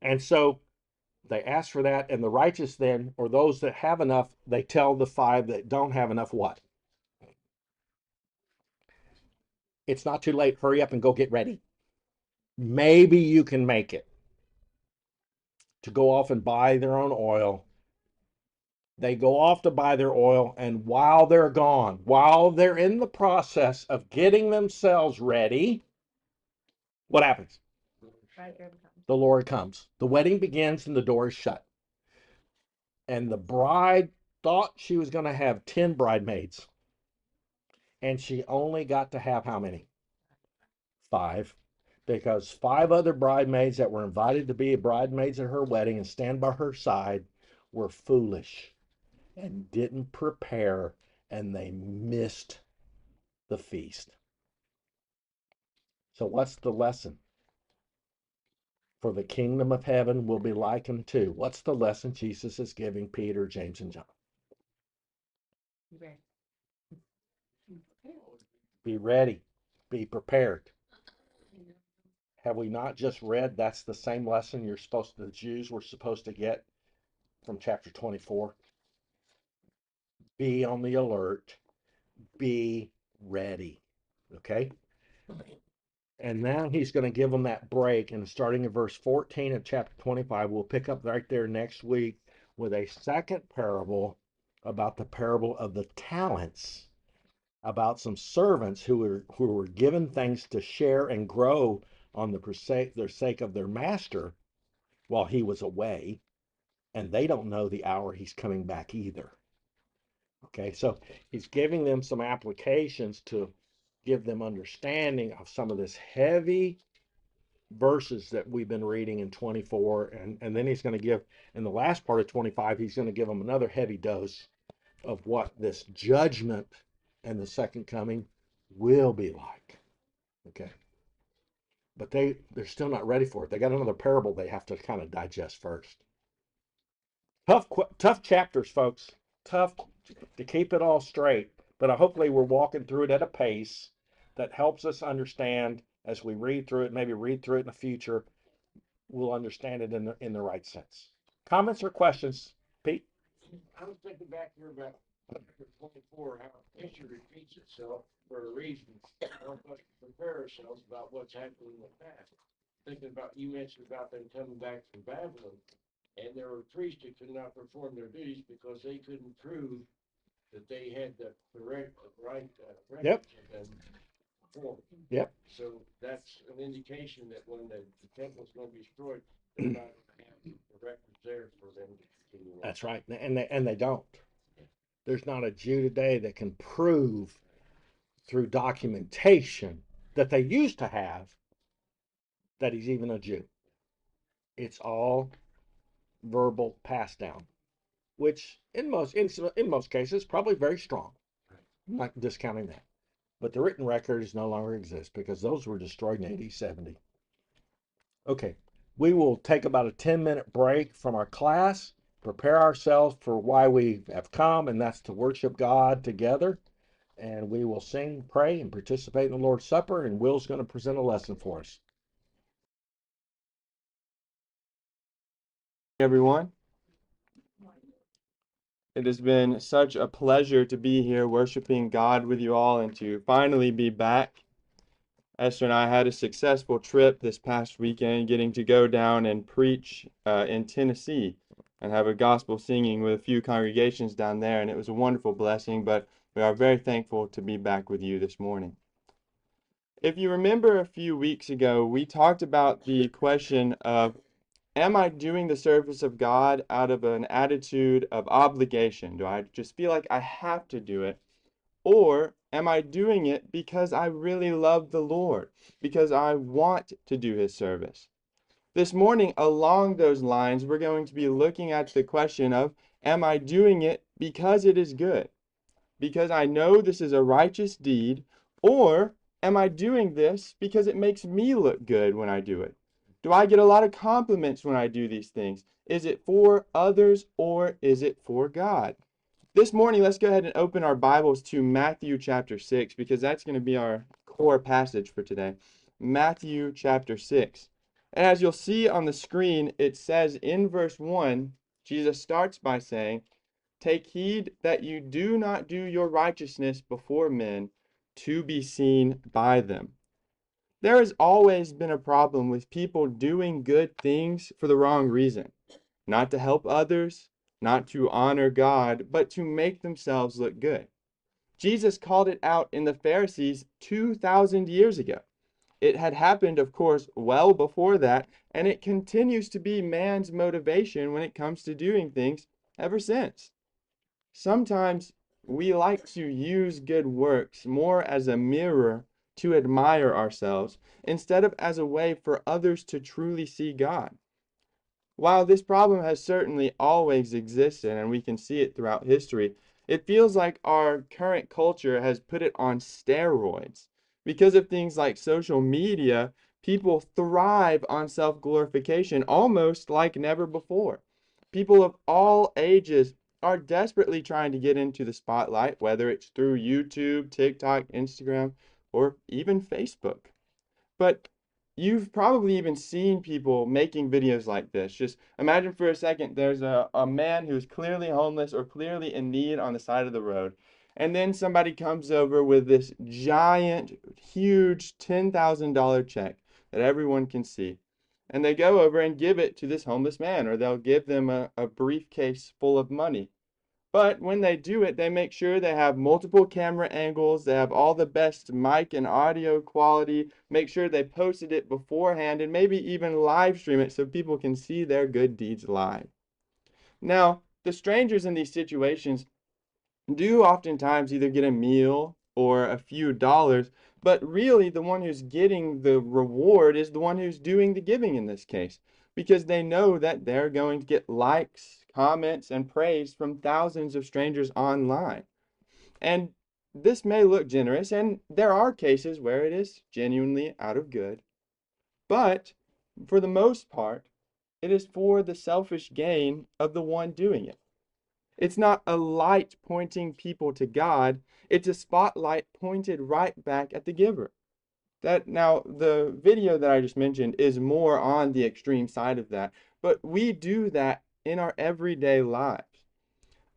And so they ask for that, and the righteous then, or those that have enough, they tell the 5 that don't have enough what? It's not too late. Hurry up and go get ready. Maybe you can make it. To go off and buy their own oil. They go off to buy their oil, and while they're gone, while they're in the process of getting themselves ready, what happens? The Lord comes. The wedding begins and the door is shut. And the bride thought she was going to have 10 bridesmaids. And she only got to have how many? 5. Because 5 other bridesmaids that were invited to be bridesmaids at her wedding and stand by her side were foolish and didn't prepare, and they missed the feast. So what's the lesson? For the kingdom of heaven will be likened to. What's the lesson Jesus is giving Peter, James, and John? Be ready. Be prepared. Have we not just read that's the same lesson the Jews were supposed to get from chapter 24? Be on the alert. Be ready. Okay? And now he's going to give them that break. And starting in verse 14 of chapter 25, we'll pick up right there next week with a second parable about the parable of the talents, about some servants who were given things to share and grow on their sake of their master while he was away. And they don't know the hour he's coming back either. Okay, so he's giving them some applications to give them understanding of some of this heavy verses that we've been reading in 24, and then he's going to give in the last part of 25, he's going to give them another heavy dose of what this judgment and the second coming will be like. Okay, but they're still not ready for it. They got another parable they have to kind of digest first. Tough chapters, folks. Tough to keep it all straight, but hopefully we're walking through it at a pace that helps us understand as we read through it, maybe read through it in the future, we'll understand it in the right sense. Comments or questions, Pete? I was thinking back here about chapter 24, how history repeats itself for a reason. Help us prepare ourselves about what's happened in the past. Thinking about, you mentioned about them coming back from Babylon, and there were priests who could not perform their duties because they couldn't prove that they had the right records and performed. Yep. So that's an indication that when the temple's going to be destroyed, they're not going to have the records there for them to continue on. That's right, and they don't. There's not a Jew today that can prove through documentation that they used to have that he's even a Jew. It's all verbal pass down, which in most cases probably very strong. I'm not discounting that, but the written records no longer exist because those were destroyed in AD 70. Okay, we will take about a 10-minute break from our class, prepare ourselves for why we have come, and that's to worship God together. And we will sing, pray, and participate in the Lord's Supper, and Will's going to present a lesson for us. Everyone. It has been such a pleasure to be here worshiping God with you all and to finally be back. Esther and I had a successful trip this past weekend, getting to go down and preach in Tennessee and have a gospel singing with a few congregations down there, and it was a wonderful blessing, but we are very thankful to be back with you this morning. If you remember a few weeks ago, we talked about the question of am I doing the service of God out of an attitude of obligation? Do I just feel like I have to do it? Or am I doing it because I really love the Lord, because I want to do his service? This morning, along those lines, we're going to be looking at the question of, am I doing it because it is good? Because I know this is a righteous deed, or am I doing this because it makes me look good when I do it? Do I get a lot of compliments when I do these things? Is it for others or is it for God? This morning, let's go ahead and open our Bibles to Matthew chapter 6 because that's going to be our core passage for today. Matthew chapter 6. And as you'll see on the screen, it says in verse 1, Jesus starts by saying, "Take heed that you do not do your righteousness before men to be seen by them." There has always been a problem with people doing good things for the wrong reason. Not to help others, not to honor God, but to make themselves look good. Jesus called it out in the Pharisees 2,000 years ago. It had happened, of course, well before that, and it continues to be man's motivation when it comes to doing things ever since. Sometimes we like to use good works more as a mirror to admire ourselves instead of as a way for others to truly see God. While this problem has certainly always existed and we can see it throughout history, it feels like our current culture has put it on steroids. Because of things like social media, people thrive on self-glorification almost like never before. People of all ages are desperately trying to get into the spotlight, whether it's through YouTube, TikTok, Instagram, or even Facebook. But you've probably even seen people making videos like this. Just imagine for a second there's a man who's clearly homeless or clearly in need on the side of the road. And then somebody comes over with this giant, huge $10,000 check that everyone can see. And they go over and give it to this homeless man, or they'll give them a briefcase full of money. But when they do it, they make sure they have multiple camera angles, they have all the best mic and audio quality, make sure they posted it beforehand, and maybe even live stream it so people can see their good deeds live. Now, the strangers in these situations do oftentimes either get a meal or a few dollars, but really the one who's getting the reward is the one who's doing the giving in this case, because they know that they're going to get likes, comments, and praise from thousands of strangers online. And this may look generous, and there are cases where it is genuinely out of good, but for the most part, it is for the selfish gain of the one doing it. It's not a light pointing people to God, it's a spotlight pointed right back at the giver. That now the video that I just mentioned is more on the extreme side of that, but we do that in our everyday lives.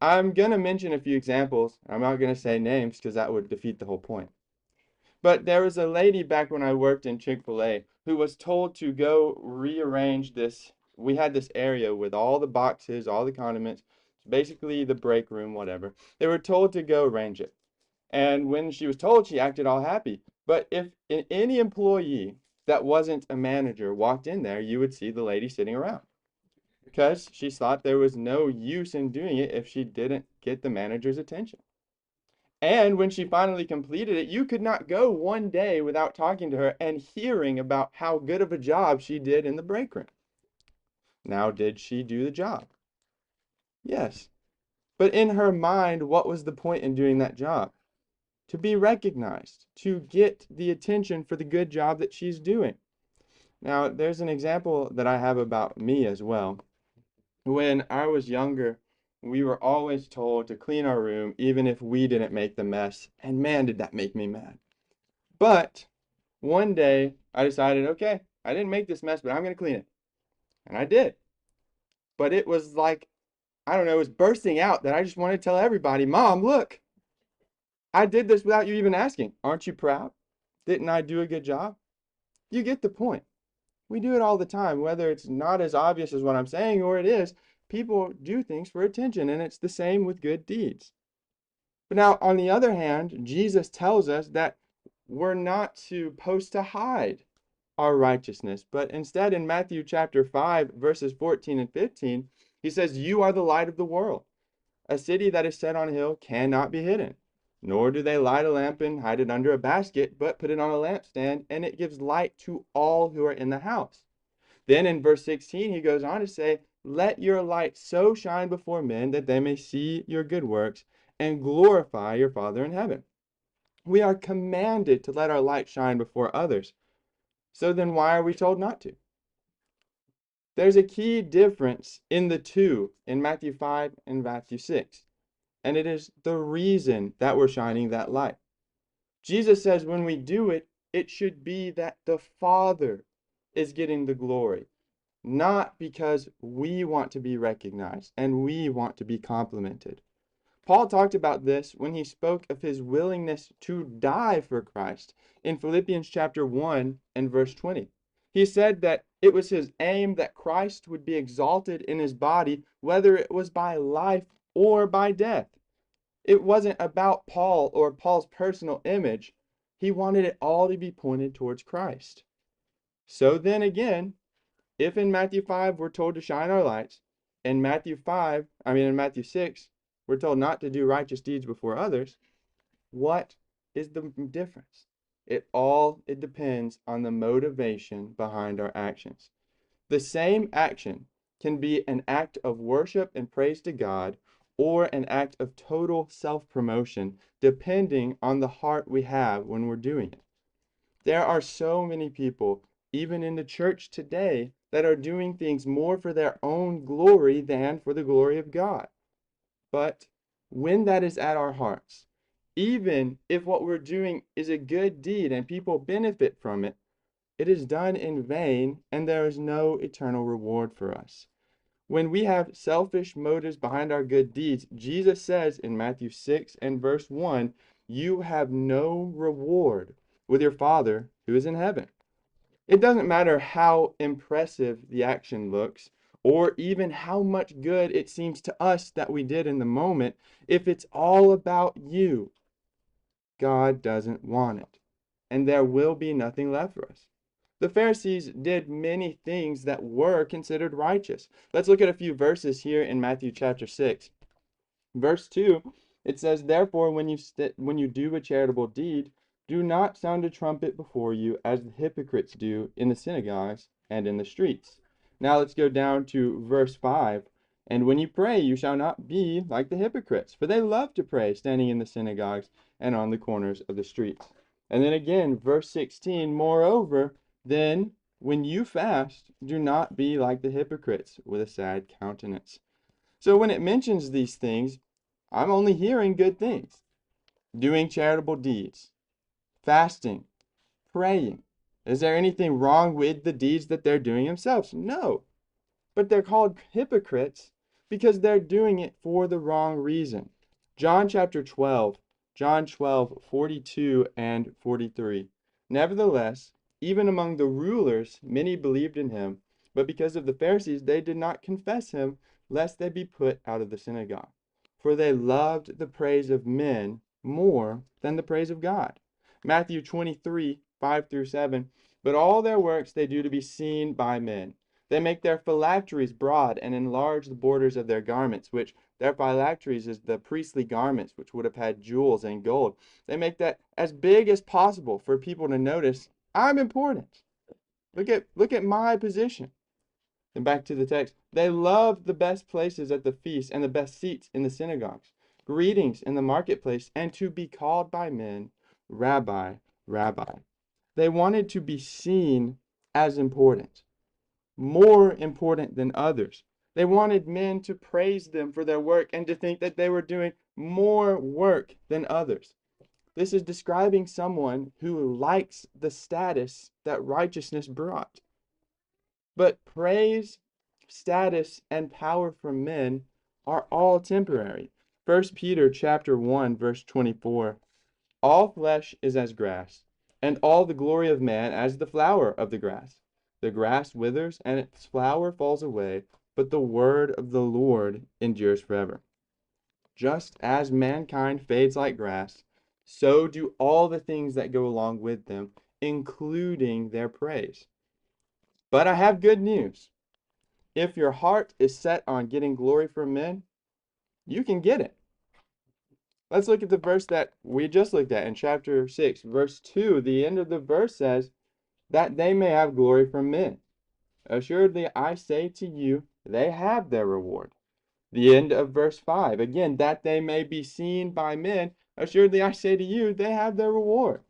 I'm going to mention a few examples. I'm not going to say names because that would defeat the whole point. But there was a lady back when I worked in Chick-fil-A who was told to go rearrange this. We had this area with all the boxes, all the condiments, basically the break room, whatever. They were told to go arrange it. And when she was told, she acted all happy. But if any employee that wasn't a manager walked in there, you would see the lady sitting around because she thought there was no use in doing it if she didn't get the manager's attention. And when she finally completed it, you could not go one day without talking to her and hearing about how good of a job she did in the break room. Now, did she do the job? Yes. But in her mind, what was the point in doing that job? To be recognized, to get the attention for the good job that she's doing. Now, there's an example that I have about me as well. When I was younger, we were always told to clean our room even if we didn't make the mess, and man, did that make me mad. But one day I decided, okay, I didn't make this mess, but I'm going to clean it. And I did. But it was like, I don't know, it was bursting out that I just wanted to tell everybody, Mom, look, I did this without you even asking. Aren't you proud? Didn't I do a good job? You get the point. We do it all the time, whether it's not as obvious as what I'm saying or it is. People do things for attention, and it's the same with good deeds. But now, on the other hand, Jesus tells us that we're not supposed to hide our righteousness. But instead, in Matthew chapter 5, verses 14 and 15, he says, "You are the light of the world. A city that is set on a hill cannot be hidden. Nor do they light a lamp and hide it under a basket, but put it on a lampstand, and it gives light to all who are in the house." Then in verse 16, he goes on to say, "Let your light so shine before men that they may see your good works and glorify your Father in heaven." We are commanded to let our light shine before others. So then why are we told not to? There's a key difference in the two in Matthew 5 and Matthew 6, and it is the reason that we're shining that light. Jesus says when we do it, it should be that the Father is getting the glory, not because we want to be recognized and we want to be complimented. Paul talked about this when he spoke of his willingness to die for Christ in Philippians chapter 1 and verse 20. He said that it was his aim that Christ would be exalted in his body, whether it was by life or by death. It wasn't about Paul or Paul's personal image. He wanted it all to be pointed towards Christ. So then again, if in Matthew 5 we're told to shine our lights, in Matthew 6, we're told not to do righteous deeds before others, what is the difference? It depends on the motivation behind our actions. The same action can be an act of worship and praise to God or an act of total self-promotion, depending on the heart we have when we're doing it. There are so many people, even in the church today, that are doing things more for their own glory than for the glory of God. But when that is at our hearts, even if what we're doing is a good deed and people benefit from it, it is done in vain and there is no eternal reward for us. When we have selfish motives behind our good deeds, Jesus says in Matthew 6 and verse 1, "You have no reward with your Father who is in heaven." It doesn't matter how impressive the action looks, or even how much good it seems to us that we did in the moment. If it's all about you, God doesn't want it, and there will be nothing left for us. The Pharisees did many things that were considered righteous. Let's look at a few verses here in Matthew chapter 6. Verse 2, it says, "Therefore, when you do a charitable deed, do not sound a trumpet before you, as the hypocrites do in the synagogues and in the streets." Now let's go down to verse 5. "And when you pray, you shall not be like the hypocrites, for they love to pray, standing in the synagogues and on the corners of the streets." And then again, verse 16, "Moreover, then when you fast, do not be like the hypocrites, with a sad countenance." So when it mentions these things, I'm only hearing good things. Doing charitable deeds, fasting, praying. Is there anything wrong with the deeds that they're doing themselves? No. But they're called hypocrites because they're doing it for the wrong reason. John chapter 12, John 12, 42 and 43. "Nevertheless, even among the rulers, many believed in him, but because of the Pharisees, they did not confess him, lest they be put out of the synagogue. For they loved the praise of men more than the praise of God." Matthew 23, 5 through 7. "But all their works they do to be seen by men. They make their phylacteries broad and enlarge the borders of their garments," which their phylacteries is the priestly garments, which would have had jewels and gold. They make that as big as possible for people to notice, I'm important. Look at my position. And back to the text. "They love the best places at the feast and the best seats in the synagogues, greetings in the marketplace, and to be called by men, Rabbi, Rabbi." They wanted to be seen as important, more important than others. They wanted men to praise them for their work and to think that they were doing more work than others. This is describing someone who likes the status that righteousness brought. But praise, status, and power from men are all temporary. 1 Peter chapter 1, verse 24. "All flesh is as grass, and all the glory of man as the flower of the grass. The grass withers, and its flower falls away, but the word of the Lord endures forever." Just as mankind fades like grass, so do all the things that go along with them, including their praise. But I have good news. If your heart is set on getting glory from men, you can get it. Let's look at the verse that we just looked at in chapter 6, verse 2. The end of the verse says, that they may have glory from men. Assuredly, I say to you, they have their reward. The end of verse 5, again, that they may be seen by men. Assuredly, I say to you, they have their reward.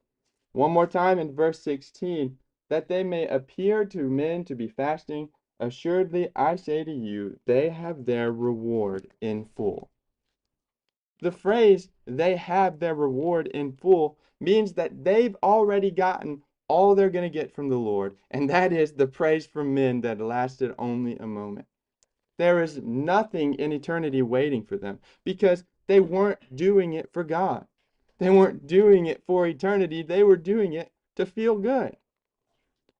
One more time in verse 16, that they may appear to men to be fasting. Assuredly, I say to you, they have their reward in full. The phrase, they have their reward in full, means that they've already gotten all they're going to get from the Lord, and that is the praise from men that lasted only a moment. There is nothing in eternity waiting for them because they weren't doing it for God. They weren't doing it for eternity. They were doing it to feel good.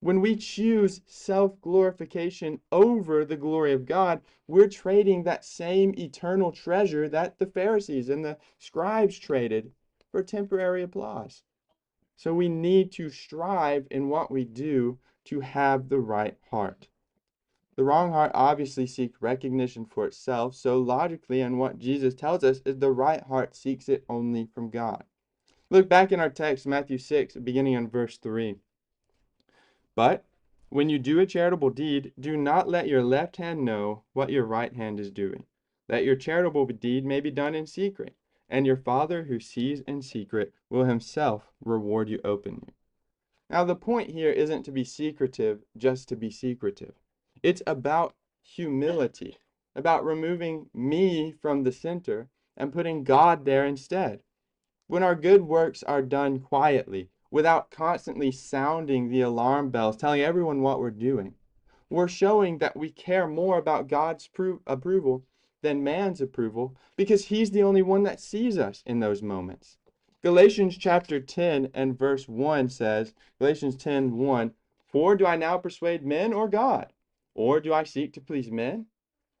When we choose self-glorification over the glory of God, we're trading that same eternal treasure that the Pharisees and the scribes traded for temporary applause. So we need to strive in what we do to have the right heart. The wrong heart obviously seeks recognition for itself, so logically, and what Jesus tells us is the right heart seeks it only from God. Look back in our text, Matthew 6, beginning in verse 3. But when you do a charitable deed, do not let your left hand know what your right hand is doing, that your charitable deed may be done in secret, and your Father who sees in secret will himself reward you openly. Now, the point here isn't to be secretive just to be secretive. It's about humility, about removing me from the center and putting God there instead. When our good works are done quietly, without constantly sounding the alarm bells, telling everyone what we're doing, we're showing that we care more about God's approval than man's approval because he's the only one that sees us in those moments. Galatians chapter 10 and verse 1 says, Galatians 10:1, for do I now persuade men or God? Or do I seek to please men?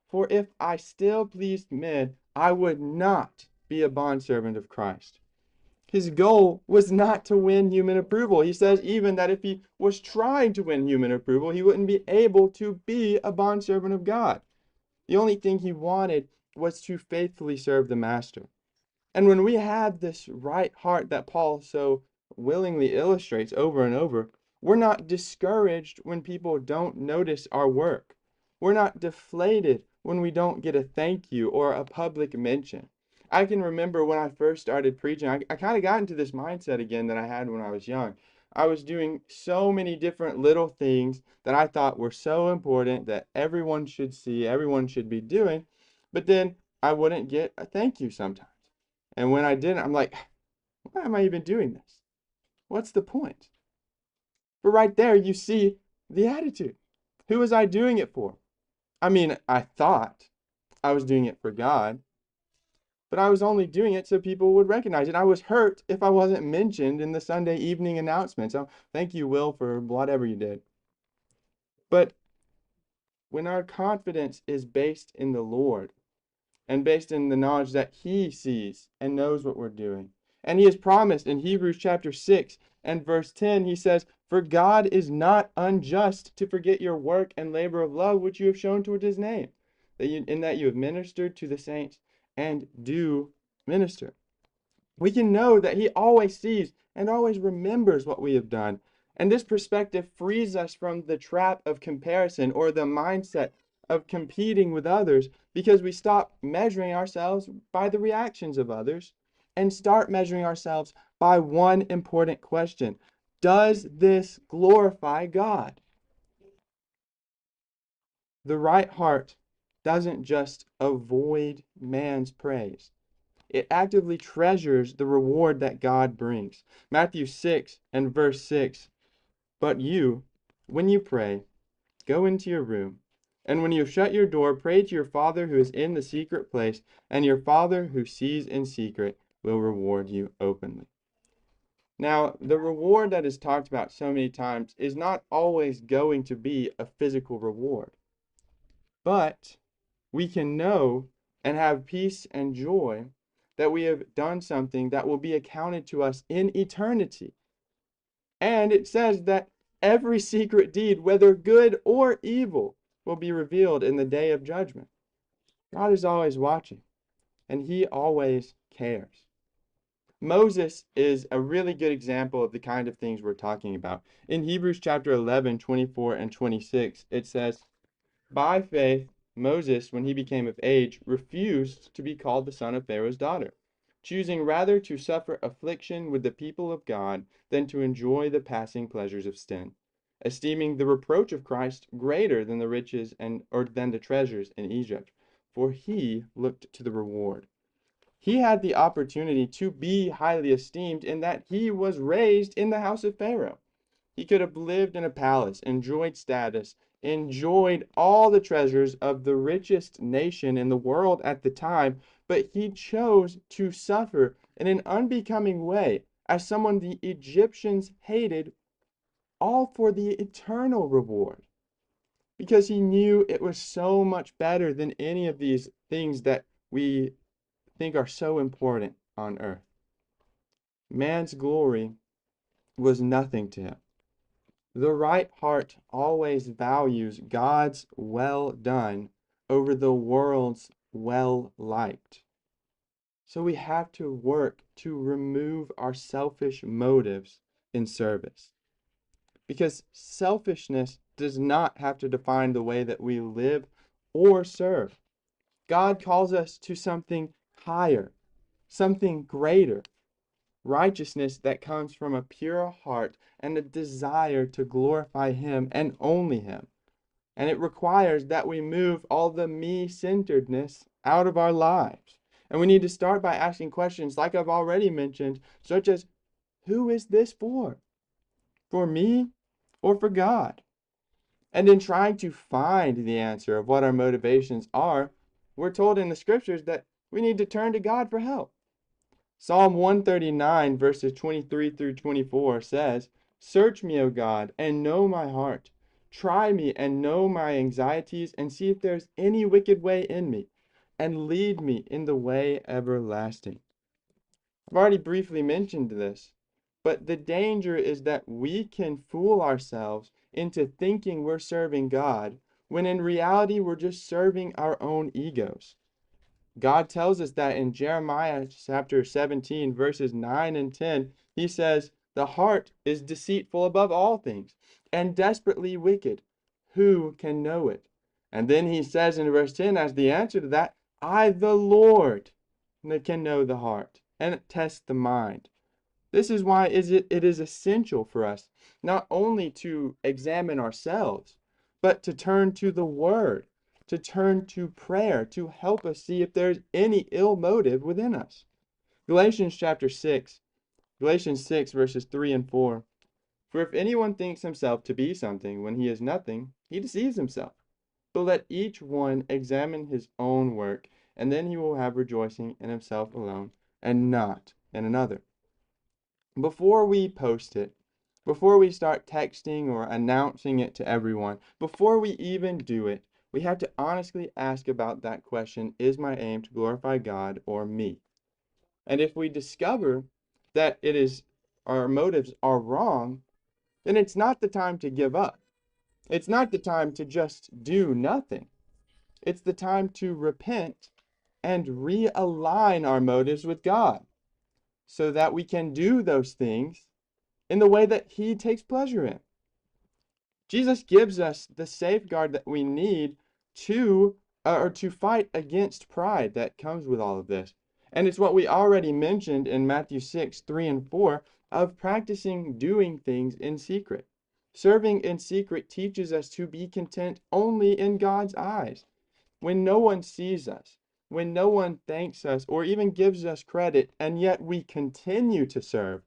For if I still pleased men, I would not be a bondservant of Christ. His goal was not to win human approval. He says even that if he was trying to win human approval, he wouldn't be able to be a bondservant of God. The only thing he wanted was to faithfully serve the master. And when we have this right heart that Paul so willingly illustrates over and over, we're not discouraged when people don't notice our work. We're not deflated when we don't get a thank you or a public mention. I can remember when I first started preaching, I kind of got into this mindset again that I had when I was young. I was doing so many different little things that I thought were so important that everyone should see, everyone should be doing, but then I wouldn't get a thank you sometimes. And when I didn't, I'm like, why am I even doing this? What's the point? But right there, you see the attitude. Who was I doing it for? I mean, I thought I was doing it for God, but I was only doing it so people would recognize it. I was hurt if I wasn't mentioned in the Sunday evening announcement. So thank you, Will, for whatever you did. But when our confidence is based in the Lord, and based in the knowledge that he sees and knows what we're doing. And he has promised in Hebrews chapter 6 and verse 10, he says, for God is not unjust to forget your work and labor of love which you have shown toward his name, in that you have ministered to the saints and do minister. We can know that he always sees and always remembers what we have done. And this perspective frees us from the trap of comparison or the mindset of competing with others because we stop measuring ourselves by the reactions of others and start measuring ourselves by one important question. Does this glorify God? The right heart doesn't just avoid man's praise. It actively treasures the reward that God brings. Matthew 6 and verse 6. But you, when you pray, go into your room, and when you have shut your door, pray to your Father who is in the secret place, and your Father who sees in secret will reward you openly. Now, the reward that is talked about so many times is not always going to be a physical reward, but we can know and have peace and joy that we have done something that will be accounted to us in eternity. And it says that every secret deed, whether good or evil, will be revealed in the day of judgment. God is always watching, and he always cares. Moses is a really good example of the kind of things we're talking about. In Hebrews chapter 11, 24 and 26, it says, by faith, Moses, when he became of age, refused to be called the son of Pharaoh's daughter, choosing rather to suffer affliction with the people of God than to enjoy the passing pleasures of sin, esteeming the reproach of Christ greater than the riches or than the treasures in Egypt, for he looked to the reward. He had the opportunity to be highly esteemed in that he was raised in the house of Pharaoh. He could have lived in a palace, enjoyed status, enjoyed all the treasures of the richest nation in the world at the time, but he chose to suffer in an unbecoming way as someone the Egyptians hated, all for the eternal reward, because he knew it was so much better than any of these things that we think are so important on earth. Man's glory was nothing to him. The right heart always values God's well done over the world's well liked. So we have to work to remove our selfish motives in service. Because selfishness does not have to define the way that we live or serve. God calls us to something higher, something greater. Righteousness that comes from a pure heart and a desire to glorify him and only him. And it requires that we move all the me-centeredness out of our lives. And we need to start by asking questions like I've already mentioned, such as, who is this for? For me or for God? And in trying to find the answer of what our motivations are, we're told in the scriptures that we need to turn to God for help. Psalm 139, verses 23 through 24 says, search me, O God, and know my heart. Try me and know my anxieties, and see if there's any wicked way in me, and lead me in the way everlasting. I've already briefly mentioned this, but the danger is that we can fool ourselves into thinking we're serving God, when in reality we're just serving our own egos. God tells us that in Jeremiah chapter 17, verses 9 and 10, he says, the heart is deceitful above all things and desperately wicked. Who can know it? And then he says in verse 10, as the answer to that, I, the Lord, can know the heart and test the mind. This is why it is essential for us not only to examine ourselves, but to turn to the Word, to turn to prayer, to help us see if there's any ill motive within us. Galatians 6, verses 3 and 4. For if anyone thinks himself to be something when he is nothing, he deceives himself. But let each one examine his own work, and then he will have rejoicing in himself alone, and not in another. Before we post it, before we start texting or announcing it to everyone, before we even do it, we have to honestly ask about that question, is my aim to glorify God or me? And if we discover that our motives are wrong, then it's not the time to give up. It's not the time to just do nothing. It's the time to repent and realign our motives with God so that we can do those things in the way that he takes pleasure in. Jesus gives us the safeguard that we need to fight against pride that comes with all of this. And it's what we already mentioned in Matthew 6, 3 and 4 of practicing doing things in secret. Serving in secret teaches us to be content only in God's eyes. When no one sees us, when no one thanks us or even gives us credit, and yet we continue to serve,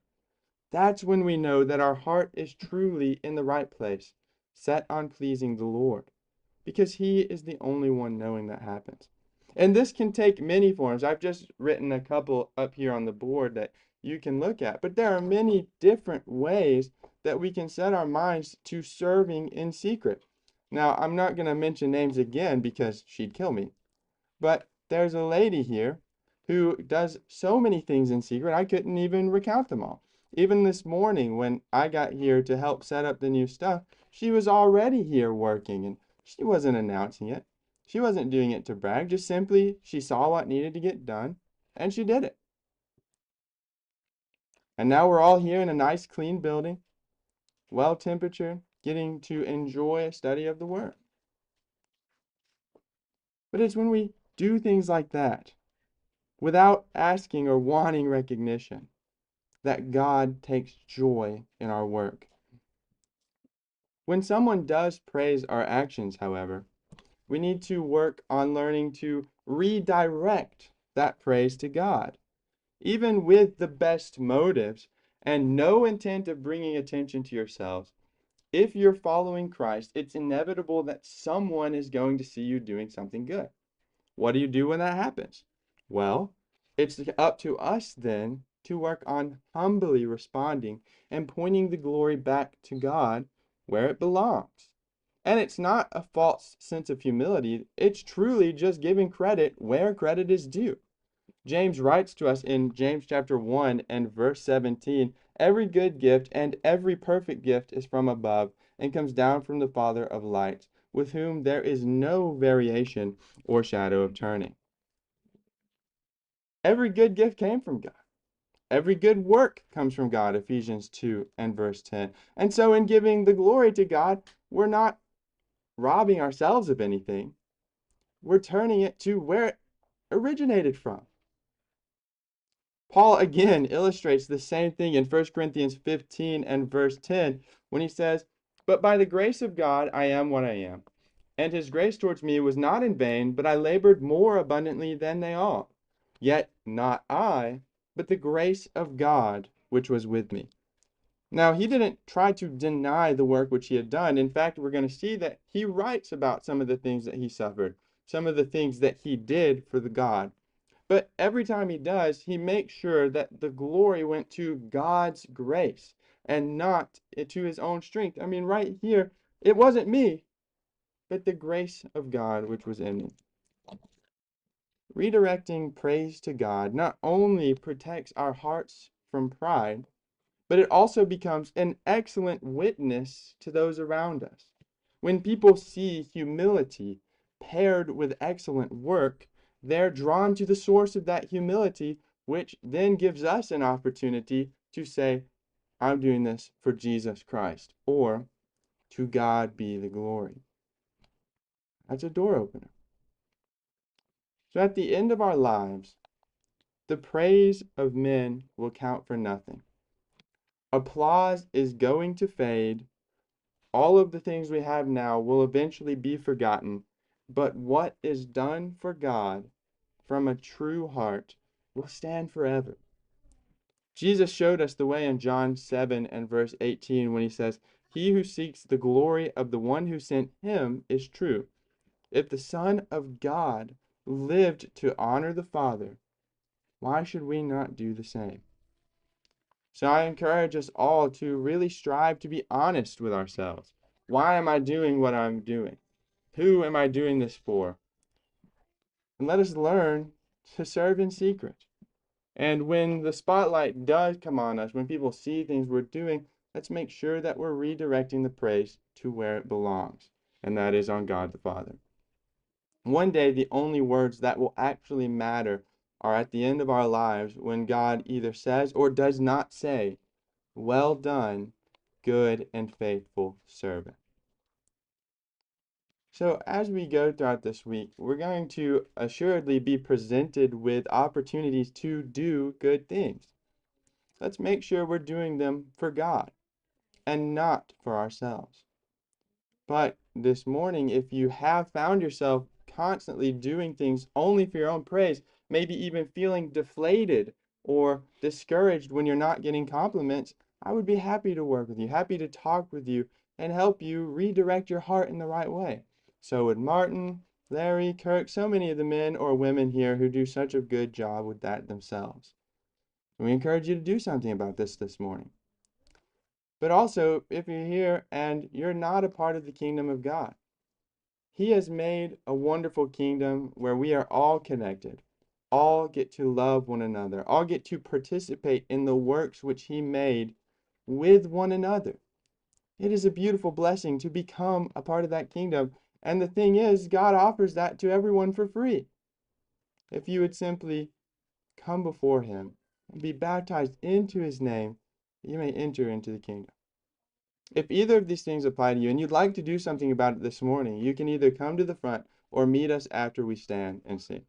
that's when we know that our heart is truly in the right place, set on pleasing the Lord, because he is the only one knowing that happens. And this can take many forms. I've just written a couple up here on the board that you can look at, but there are many different ways that we can set our minds to serving in secret. Now, I'm not going to mention names again because she'd kill me, but there's a lady here who does so many things in secret, I couldn't even recount them all. Even this morning when I got here to help set up the new stuff, she was already here working and she wasn't announcing it. She wasn't doing it to brag, just simply she saw what needed to get done and she did it. And now we're all here in a nice clean building, well temperatured, getting to enjoy a study of the Word. But it's when we do things like that, without asking or wanting recognition, that God takes joy in our work. When someone does praise our actions, however, we need to work on learning to redirect that praise to God, even with the best motives and no intent of bringing attention to yourselves. If you're following Christ, it's inevitable that someone is going to see you doing something good. What do you do when that happens? Well, it's up to us then to work on humbly responding and pointing the glory back to God where it belongs. And it's not a false sense of humility, it's truly just giving credit where credit is due. James writes to us in James chapter 1 and verse 17, every good gift and every perfect gift is from above and comes down from the Father of lights, with whom there is no variation or shadow of turning. Every good gift came from God. Every good work comes from God, Ephesians 2 and verse 10. And so in giving the glory to God, we're not robbing ourselves of anything. We're turning it to where it originated from. Paul again illustrates the same thing in 1 Corinthians 15 and verse 10 when he says, but by the grace of God I am what I am, and his grace towards me was not in vain, but I labored more abundantly than they all. Yet not I, but the grace of God which was with me. Now, he didn't try to deny the work which he had done. In fact, we're going to see that he writes about some of the things that he suffered, some of the things that he did for the God. But every time he does, he makes sure that the glory went to God's grace and not to his own strength. I mean, right here, it wasn't me, but the grace of God which was in me. Redirecting praise to God not only protects our hearts from pride, but it also becomes an excellent witness to those around us. When people see humility paired with excellent work, they're drawn to the source of that humility, which then gives us an opportunity to say, I'm doing this for Jesus Christ, or to God be the glory. That's a door opener. So at the end of our lives, the praise of men will count for nothing. Applause is going to fade. All of the things we have now will eventually be forgotten, but what is done for God from a true heart will stand forever. Jesus showed us the way in John 7 and verse 18 when he says, he who seeks the glory of the one who sent him is true. If the Son of God lived to honor the Father, why should we not do the same? So I encourage us all to really strive to be honest with ourselves. Why am I doing what I'm doing? Who am I doing this for? And let us learn to serve in secret. And when the spotlight does come on us, when people see things we're doing, let's make sure that we're redirecting the praise to where it belongs, and that is on God the Father. One day, the only words that will actually matter are at the end of our lives when God either says or does not say, well done, good and faithful servant. So as we go throughout this week, we're going to assuredly be presented with opportunities to do good things. Let's make sure we're doing them for God and not for ourselves. But this morning, if you have found yourself constantly doing things only for your own praise, maybe even feeling deflated or discouraged when you're not getting compliments, I would be happy to work with you, happy to talk with you, and help you redirect your heart in the right way. So would Martin, Larry, Kirk, so many of the men or women here who do such a good job with that themselves. And we encourage you to do something about this morning. But also, if you're here and you're not a part of the kingdom of God, He has made a wonderful kingdom where we are all connected, all get to love one another, all get to participate in the works which he made with one another. It is a beautiful blessing to become a part of that kingdom. And the thing is, God offers that to everyone for free. If you would simply come before him and be baptized into his name, you may enter into the kingdom. If either of these things apply to you and you'd like to do something about it this morning, you can either come to the front or meet us after we stand and sing.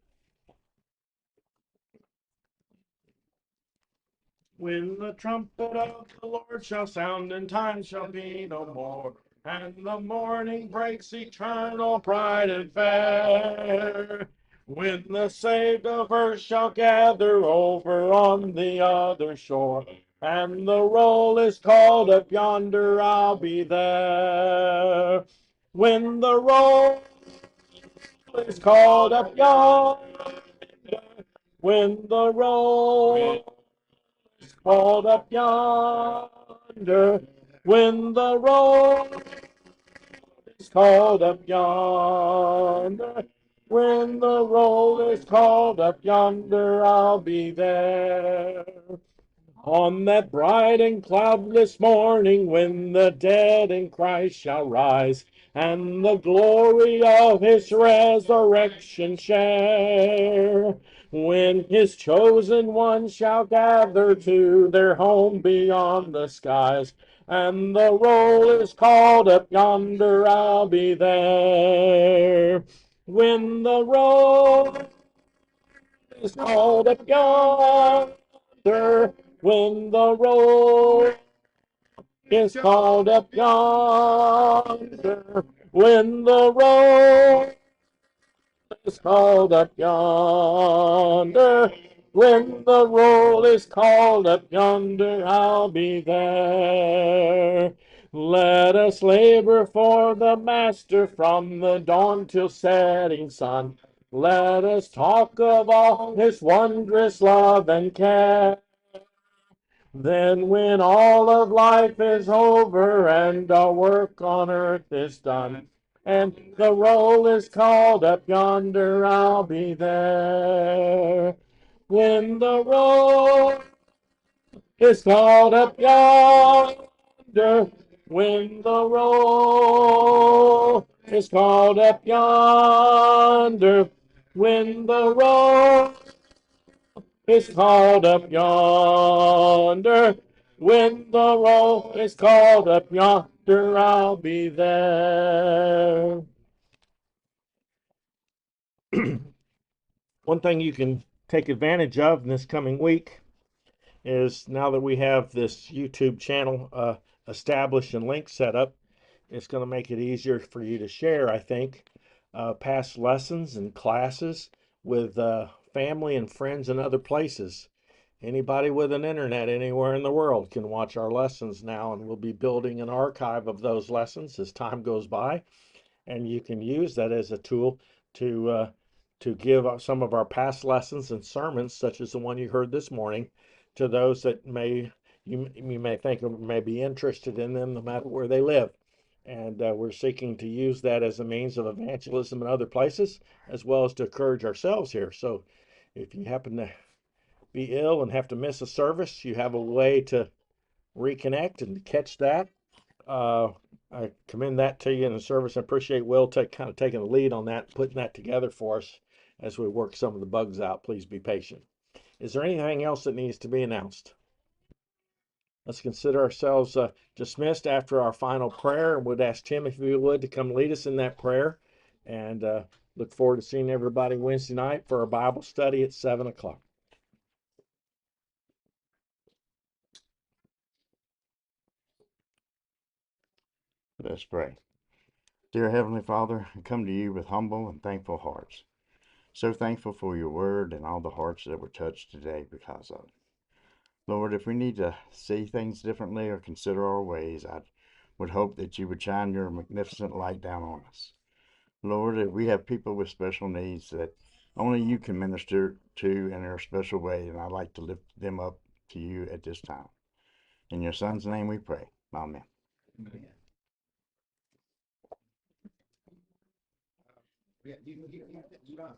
When the trumpet of the Lord shall sound and time shall be no more, and the morning breaks eternal, bright and fair. When the saved of earth shall gather over on the other shore, and the roll is called up yonder, I'll be there. When the roll is called up yonder, when the roll called up yonder, when the roll is called up yonder, when the roll is called up yonder, I'll be there. On that bright and cloudless morning, when the dead in Christ shall rise, and the glory of his resurrection share, when his chosen ones shall gather to their home beyond the skies, and the roll is called up yonder, I'll be there. When the roll is called up yonder, when the roll is called up yonder, when the roll is called up yonder, when the roll is called up yonder, I'll be there. Let us labor for the Master from the dawn till setting sun. Let us talk of all his wondrous love and care. Then when all of life is over and our work on earth is done, and the roll is called up yonder, I'll be there. When the roll is called up yonder, when the roll is called up yonder, when the roll is called up yonder, when the roll is called up yonder, I'll be there. One thing you can take advantage of in this coming week is now that we have this YouTube channel established and link set up, it's going to make it easier for you to share, I think, past lessons and classes with family and friends in other places. Anybody with an internet anywhere in the world can watch our lessons now, and we'll be building an archive of those lessons as time goes by. And you can use that as a tool to give some of our past lessons and sermons, such as the one you heard this morning, to those that you may think may be interested in them, no matter where they live. And we're seeking to use that as a means of evangelism in other places, as well as to encourage ourselves here. So, if you happen to be ill and have to miss a service, you have a way to reconnect and catch that. Uh, I commend that to you in the service. I appreciate Will kind of taking the lead on that, putting that together for us as we work some of the bugs out. Please be patient. Is there anything else that needs to be announced? Let's consider ourselves dismissed after our final prayer, and would ask Tim if he would to come lead us in that prayer. And look forward to seeing everybody Wednesday night for our Bible study at 7 o'clock. Let's pray. Dear Heavenly Father, I come to you with humble and thankful hearts. So thankful for your word and all the hearts that were touched today because of it. Lord, if we need to see things differently or consider our ways, I would hope that you would shine your magnificent light down on us. Lord, if we have people with special needs that only you can minister to in a special way, and I'd like to lift them up to you at this time. In your Son's name we pray. Amen. Amen. Yeah, you don't.